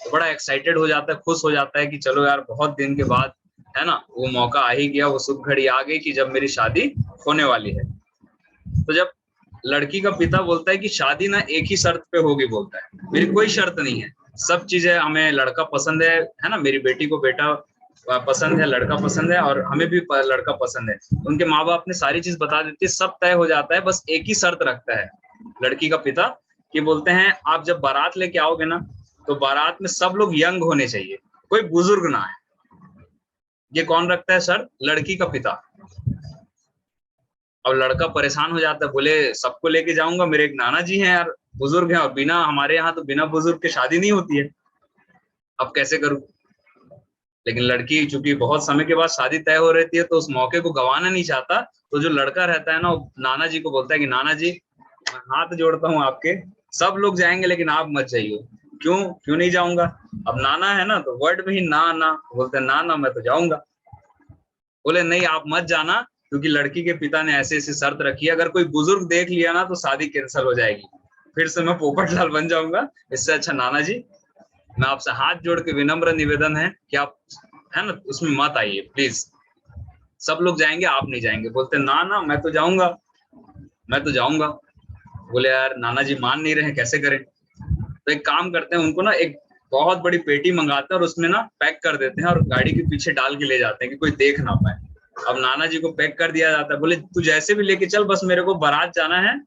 तो बड़ा एक्साइटेड हो जाता है, खुश हो जाता है कि चलो यार बहुत दिन के बाद है ना, वो मौका आ ही गया, वो शुभ घड़ी आ गई कि जब मेरी शादी होने वाली है। तो जब लड़की का पिता बोलता है कि शादी ना एक ही शर्त पे होगी, बोलता है मेरी कोई शर्त नहीं है, सब चीजें, हमें लड़का पसंद है ना, मेरी बेटी को बेटा पसंद है, लड़का पसंद है, और हमें भी लड़का पसंद है। उनके माँ बाप ने सारी चीज बता देती है, सब तय हो जाता है, बस एक ही शर्त रखता है लड़की का पिता, कि बोलते हैं आप जब बारात लेके आओगे ना, तो बारात में सब लोग यंग होने चाहिए, कोई बुजुर्ग ना है। ये कौन रखता है शर्त? लड़की का पिता। अब लड़का परेशान हो जाता है, बोले सबको लेके जाऊंगा, मेरे एक नाना जी हैं यार, बुजुर्ग हैं, और बिना, हमारे यहाँ तो बिना बुजुर्ग के शादी नहीं होती है, अब कैसे करूं। लेकिन लड़की चूंकि बहुत समय के बाद शादी तय हो रहती है, तो उस मौके को गंवाना नहीं चाहता। तो जो लड़का रहता है ना, वो नाना जी को बोलता है कि नाना जी मैं हाथ जोड़ता हूँ आपके, सब लोग जाएंगे लेकिन आप मत जाइए। क्यों नहीं जाऊंगा? अब नाना है ना, तो वर्ड में ही ना ना बोलते हैं, ना ना मैं तो जाऊंगा। बोले नहीं आप मत जाना, क्योंकि लड़की के पिता ने ऐसी ऐसी शर्त रखी है, अगर कोई बुजुर्ग देख लिया ना तो शादी कैंसिल हो जाएगी, फिर से मैं पोपटलाल बन जाऊंगा। इससे अच्छा नाना जी मैं आपसे हाथ जोड़ के विनम्र निवेदन है कि आप है ना उसमें मत आइए प्लीज, सब लोग जाएंगे आप नहीं जाएंगे। बोलते ना ना मैं तो जाऊंगा, मैं तो जाऊंगा। बोले यार नाना जी मान नहीं रहे, कैसे करें? तो एक काम करते हैं, उनको ना एक बहुत बड़ी पेटी मंगाते हैं, और उसमें ना पैक कर देते हैं, और गाड़ी के पीछे डाल के ले जाते हैं कि कोई देख ना पाए। अब नाना जी को पैक कर दिया जाता है, बोले तू जैसे भी लेके चल, बस मेरे को बारात जाना है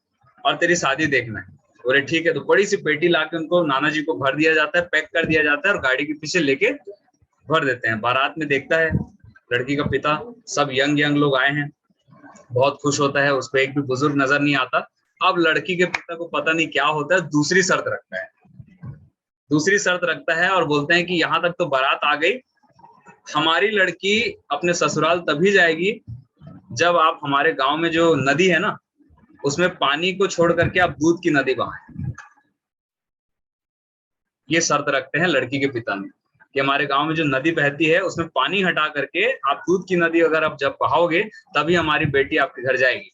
और तेरी शादी देखना है। बोले ठीक है। तो बड़ी सी पेटी लाके उनको नाना जी को भर दिया जाता है, पैक कर दिया जाता है और गाड़ी के पीछे लेके भर देते हैं। बारात में देखता है लड़की का पिता, सब यंग यंग लोग आए हैं, बहुत खुश होता है, उसको एक भी बुजुर्ग नजर नहीं आता। अब लड़की के पिता को पता नहीं क्या होता है, दूसरी शर्त रखता है और बोलते हैं कि यहाँ तक तो बारात आ गई, हमारी लड़की अपने ससुराल तभी जाएगी जब आप हमारे गांव में जो नदी है ना, उसमें पानी को छोड़ करके आप दूध की नदी बहाएं। ये शर्त रखते हैं लड़की के पिता ने कि हमारे गांव में जो नदी बहती है उसमें पानी हटा करके आप दूध की नदी अगर आप जब बहाओगे तभी हमारी बेटी आपके घर जाएगी।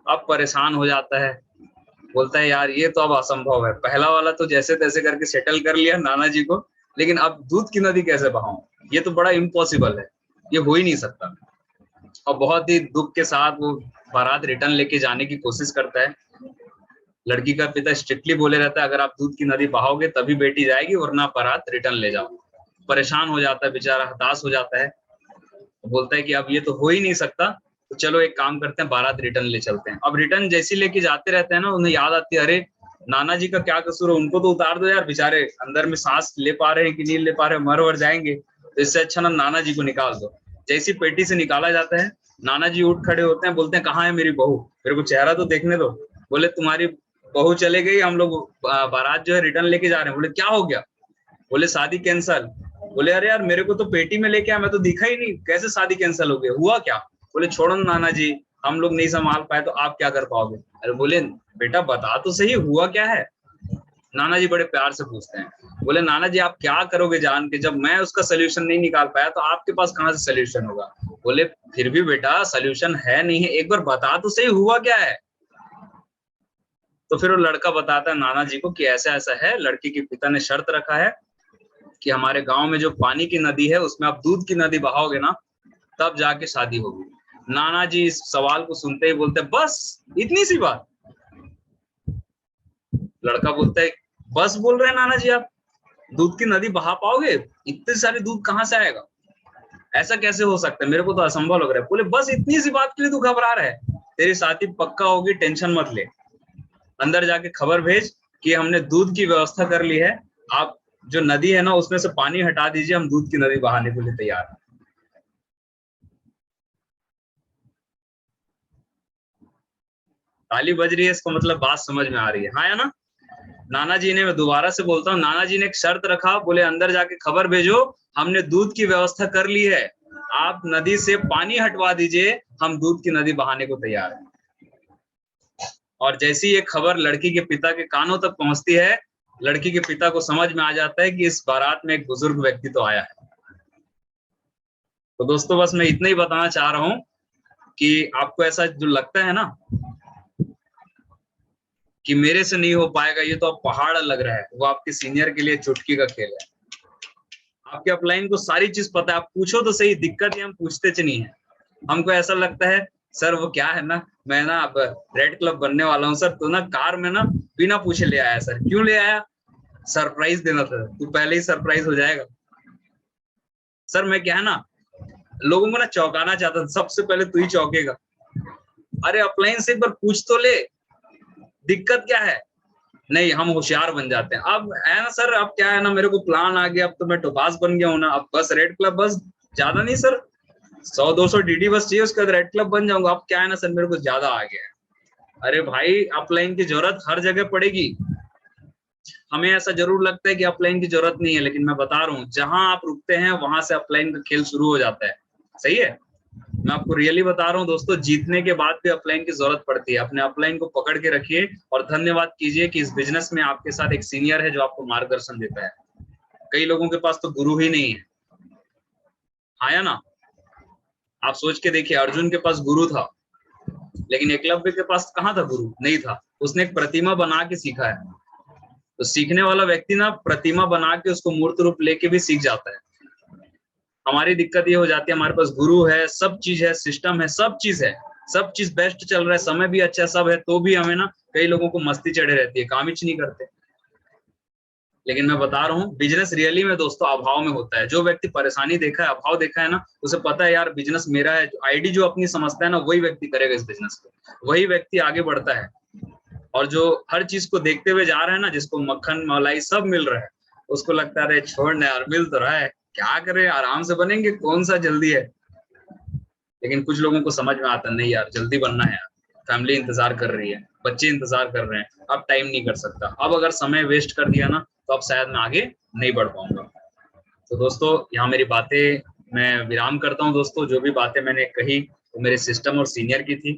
अब परेशान हो जाता है, बोलता है यार ये तो अब असंभव है, पहला वाला तो जैसे तैसे करके सेटल कर लिया नाना जी को, लेकिन अब दूध की नदी कैसे बहाऊं, ये तो बड़ा इम्पॉसिबल है, ये हो ही नहीं सकता। और बहुत ही दुख के साथ वो बारात रिटर्न लेके जाने की कोशिश करता है। लड़की का पिता स्ट्रिक्टली बोले रहता है अगर आप दूध की नदी बहाओगे तभी बेटी जाएगी, वरना बारात रिटर्न ले जाओ। परेशान हो जाता है बेचारा, हताश हो जाता है, बोलता है कि अब ये तो हो ही नहीं सकता, तो चलो एक काम करते हैं, बारात रिटर्न ले चलते हैं। अब रिटर्न जैसे लेके जाते रहते हैं ना, उन्हें याद आती है अरे नाना जी का क्या कसूर है, उनको तो उतार दो यार, बेचारे अंदर में सांस ले पा रहे हैं कि नहीं ले पा रहे, मर वर जाएंगे, तो इससे अच्छा ना नाना जी को निकाल दो। जैसी पेटी से निकाला जाता है, नाना जी उठ खड़े होते हैं, बोलते हैं कहाँ है मेरी बहू, मेरे को चेहरा तो देखने दो। बोले तुम्हारी बहू चले गई, हम लोग बारात जो है रिटर्न लेके जा रहे हैं। बोले क्या हो गया? बोले शादी कैंसल। बोले अरे यार मेरे को तो पेटी में लेके आया, मैं तो दिखा ही नहीं, कैसे शादी कैंसिल हो गई, हुआ क्या? बोले छोड़ो नाना जी, हम लोग नहीं संभाल पाए तो आप क्या कर पाओगे। अरे बोले बेटा बता तो सही हुआ क्या है। नाना जी बड़े प्यार से पूछते हैं, बोले नाना जी आप क्या करोगे जान के, जब मैं उसका सोल्यूशन नहीं निकाल पाया तो आपके पास कहाँ से सोल्यूशन होगा। बोले फिर भी बेटा सोल्यूशन है नहीं है, एक बार बता तो सही हुआ क्या है। तो फिर वो लड़का बताता है नाना जी को कि ऐसा ऐसा है, लड़की के पिता ने शर्त रखा है कि हमारे गांव में जो पानी की नदी है उसमें आप दूध की नदी बहाओगे ना, तब जाके शादी होगी। नाना जी इस सवाल को सुनते ही बोलते हैं बस इतनी सी बात। लड़का बोलता है बस बोल रहे हैं नाना जी आप, दूध की नदी बहा पाओगे, इतने सारे दूध कहाँ से आएगा, ऐसा कैसे हो सकता है, मेरे को तो असंभव लग रहा है। बोले बस इतनी सी बात के लिए तू घबरा रहा है, तेरी शादी पक्का होगी, टेंशन मत ले, अंदर जाके खबर भेज कि हमने दूध की व्यवस्था कर ली है, आप जो नदी है ना उसमें से पानी हटा दीजिए, हम दूध की नदी बहाने के लिए तैयार हैं। ताली बज रही है, इसको मतलब बात समझ में आ रही है, हाँ या ना। नाना जी ने, मैं दोबारा से बोलता हूँ, नाना जी ने एक शर्त रखा, बोले अंदर जाके खबर भेजो हमने दूध की व्यवस्था कर ली है, आप नदी से पानी हटवा दीजिए, हम दूध की नदी बहाने को तैयार हैं। और जैसी ये खबर लड़की के पिता के कानों तक पहुंचती है, लड़की के पिता को समझ में आ जाता है कि इस बारात में एक बुजुर्ग व्यक्ति तो आया है। तो दोस्तों बस मैं इतना ही बताना चाह रहा हूं कि आपको ऐसा जो लगता है ना कि मेरे से नहीं हो पाएगा, ये तो अब पहाड़ लग रहा है, वो आपके सीनियर के लिए चुटकी का खेल है। आपके अपलाइन को सारी चीज पता है, आप पूछो तो सही, दिक्कत ही हम पूछते च नहीं है। हमको ऐसा लगता है सर वो क्या है ना, मैं ना अब रेड क्लब बनने वाला हूँ सर, तो ना कार में ना बिना पूछे ले आया सर। क्यों ले आया? सरप्राइज देना था, तू पहले ही सरप्राइज हो जाएगा। सर मैं क्या है ना लोगों को ना चौंकाना चाहता था, सबसे पहले तू ही चौंकेगा। अरे अपलाइन से एक बार पूछ तो ले, दिक्कत क्या है? नहीं हम होशियार बन जाते हैं। अब है ना सर, अब क्या है ना मेरे को प्लान आ गया, अब तो मैं टोपाज बन गया हूँ ना, अब बस रेड क्लब, बस ज्यादा नहीं सर, 100-200 डीडी बस चाहिए, उसके बाद रेड क्लब बन जाऊंगा। अब क्या है ना सर मेरे को ज्यादा आ गया है। अरे भाई अपलाइन की जरूरत हर जगह पड़ेगी, हमें ऐसा जरूर लगता है कि अपलाइन की जरूरत नहीं है, लेकिन मैं बता रहा हूँ जहां आप रुकते हैं वहां से अपलाइन का खेल शुरू हो जाता है। सही है, मैं आपको रियली बता रहा हूँ दोस्तों, जीतने के बाद भी अपलाइन की जरूरत पड़ती है। अपने अपलाइन को पकड़ के रखिए और धन्यवाद कीजिए कि इस बिजनेस में आपके साथ एक सीनियर है जो आपको मार्गदर्शन देता है। कई लोगों के पास तो गुरु ही नहीं है, आया ना। आप सोच के देखिए, अर्जुन के पास गुरु था, लेकिन एकलव्य के पास कहाँ था गुरु? नहीं था, उसने एक प्रतिमा बना के सीखा है। तो सीखने वाला व्यक्ति ना प्रतिमा बना के उसको मूर्त रूप लेके भी सीख जाता है। हमारी दिक्कत ये हो जाती है, हमारे पास गुरु है, सब चीज है, सिस्टम है, सब चीज है, सब चीज बेस्ट चल रहा है, समय भी अच्छा सब है, तो भी हमें ना कई लोगों को मस्ती चढ़े रहती है, काम ही नहीं करते। लेकिन मैं बता रहा हूँ बिजनेस रियली में दोस्तों अभाव में होता है। जो व्यक्ति परेशानी देखा है, अभाव देखा है ना, उसे पता है यार बिजनेस मेरा है, आईडी जो अपनी समझता है ना वही व्यक्ति करेगा इस बिजनेस को, वही व्यक्ति आगे बढ़ता है। और जो हर चीज को देखते हुए जा रहा है ना, जिसको मक्खन मलाई सब मिल रहा है, उसको लगता है अरे छोड़ ना यार, मिल तो रहा है, क्या करें, आराम से बनेंगे, कौन सा जल्दी है। लेकिन कुछ लोगों को समझ में आता नहीं यार, जल्दी बनना है यार, फैमिली इंतजार कर रही है, बच्चे इंतजार कर रहे हैं, अब टाइम नहीं कर सकता, अब अगर समय वेस्ट कर दिया ना तो अब शायद मैं आगे नहीं बढ़ पाऊंगा। तो दोस्तों यहाँ मेरी बातें मैं विराम करता हूँ। दोस्तों जो भी बातें मैंने कही वो मेरे सिस्टम और सीनियर की थी।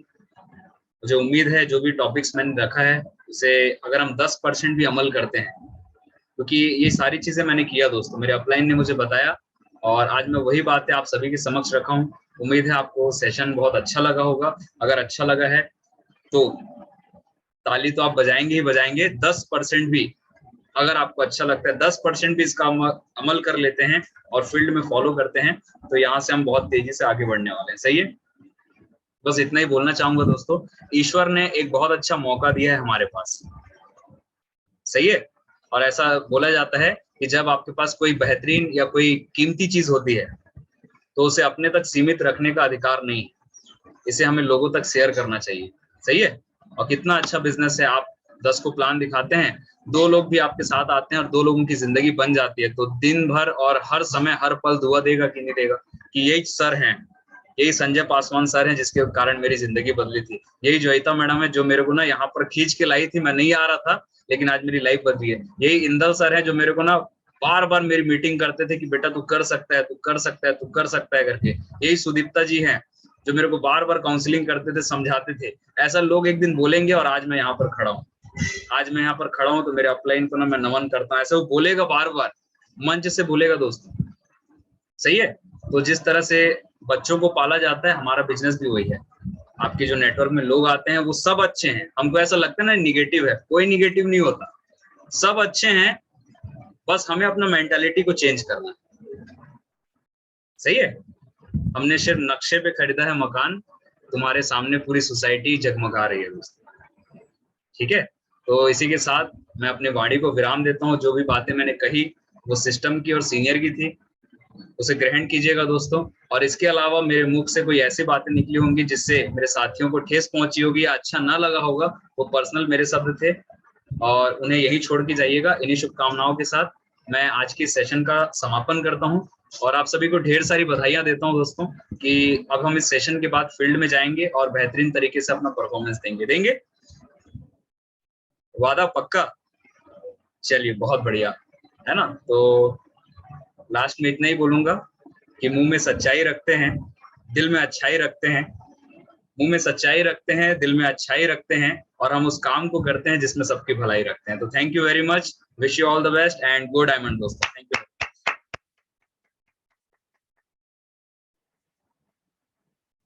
मुझे उम्मीद है जो भी टॉपिक्स मैंने रखा है उसे अगर हम 10% भी अमल करते हैं, क्योंकि ये सारी चीजें मैंने किया दोस्तों, मेरे अपलाइन ने मुझे बताया और आज मैं वही बातें आप सभी के समक्ष रखा हूँ। उम्मीद है आपको सेशन बहुत अच्छा लगा होगा। अगर अच्छा लगा है तो ताली तो आप बजाएंगे ही बजाएंगे। 10% भी अगर आपको अच्छा लगता है, 10% भी इसका अमल कर लेते हैं और फील्ड में फॉलो करते हैं तो यहाँ से हम बहुत तेजी से आगे बढ़ने वाले हैं। सही है, बस इतना ही बोलना चाहूंगा दोस्तों। ईश्वर ने एक बहुत अच्छा मौका दिया है हमारे पास, सही है, और ऐसा बोला जाता है कि जब आपके पास कोई बेहतरीन या कोई कीमती चीज होती है तो उसे अपने तक सीमित रखने का अधिकार नहीं, इसे हमें लोगों तक शेयर करना चाहिए। सही है, और कितना अच्छा बिजनेस है, आप 10 को प्लान दिखाते हैं, 2 लोग भी आपके साथ आते हैं और 2 लोगों की जिंदगी बन जाती है, तो दिन भर और हर समय हर पल दुआ देगा कि नहीं देगा कि यही सर हैं, यही संजय पासवान सर हैं जिसके कारण मेरी जिंदगी बदली थी, यही जोईता मैडम है जो मेरे को ना यहाँ पर खींच के लाई थी, मैं नहीं आ रहा था लेकिन आज मेरी लाइफ बदली है, यही इंदल सर है जो मेरे को ना बार बार मेरी मीटिंग करते थे कि बेटा तू कर सकता है, तू कर सकता है, तू कर सकता है करके, यही सुदीप्ता जी हैं जो मेरे को बार बार काउंसलिंग करते थे, समझाते थे। ऐसा लोग एक दिन बोलेंगे और आज मैं यहाँ पर खड़ा हूँ, आज मैं यहाँ पर खड़ा हूँ तो मेरे अपलाइन को ना मैं नमन करता हूँ। ऐसा वो बोलेगा बार बार, मंच से बोलेगा दोस्तों। सही है, तो जिस तरह से बच्चों को पाला जाता है हमारा बिजनेस भी वही है। आपके जो नेटवर्क में लोग आते हैं वो सब अच्छे हैं, हमको ऐसा लगता है ना निगेटिव है, कोई निगेटिव नहीं होता, सब अच्छे हैं, बस हमें अपना मेंटालिटी को चेंज करना है। सही है, हमने सिर्फ नक्शे पे खरीदा है मकान, तुम्हारे सामने पूरी सोसाइटी जगमगा रही है दोस्तों। ठीक है, तो इसी के साथ मैं अपने वाणी को विराम देता हूँ। जो भी बातें मैंने कही वो सिस्टम की और सीनियर की थी, उसे ग्रहण कीजिएगा दोस्तों। और इसके अलावा मेरे मुख से कोई ऐसी बातें निकली होंगी जिससे मेरे साथियों को ठेस पहुंची होगी या अच्छा ना लगा होगा, वो पर्सनल मेरे शब्द थे और उन्हें यही छोड़ के जाइएगा। इन्हीं शुभकामनाओं के साथ मैं आज की सेशन का समापन करता हूं और आप सभी को ढेर सारी बधाइयां देता हूं दोस्तों कि अब हम इस सेशन के बाद फील्ड में जाएंगे और बेहतरीन तरीके से अपना परफॉर्मेंस देंगे। वादा पक्का? चलिए बहुत बढ़िया है ना। तो लास्ट में इतना ही बोलूंगा कि मुंह में सच्चाई रखते हैं, दिल में अच्छाई रखते हैं, मुंह में सच्चाई रखते हैं, दिल में अच्छाई रखते हैं और हम उस काम को करते हैं जिसमें सबकी भलाई रखते हैं। तो thank you very much, wish you all the best and go diamond दोस्तों। Thank you.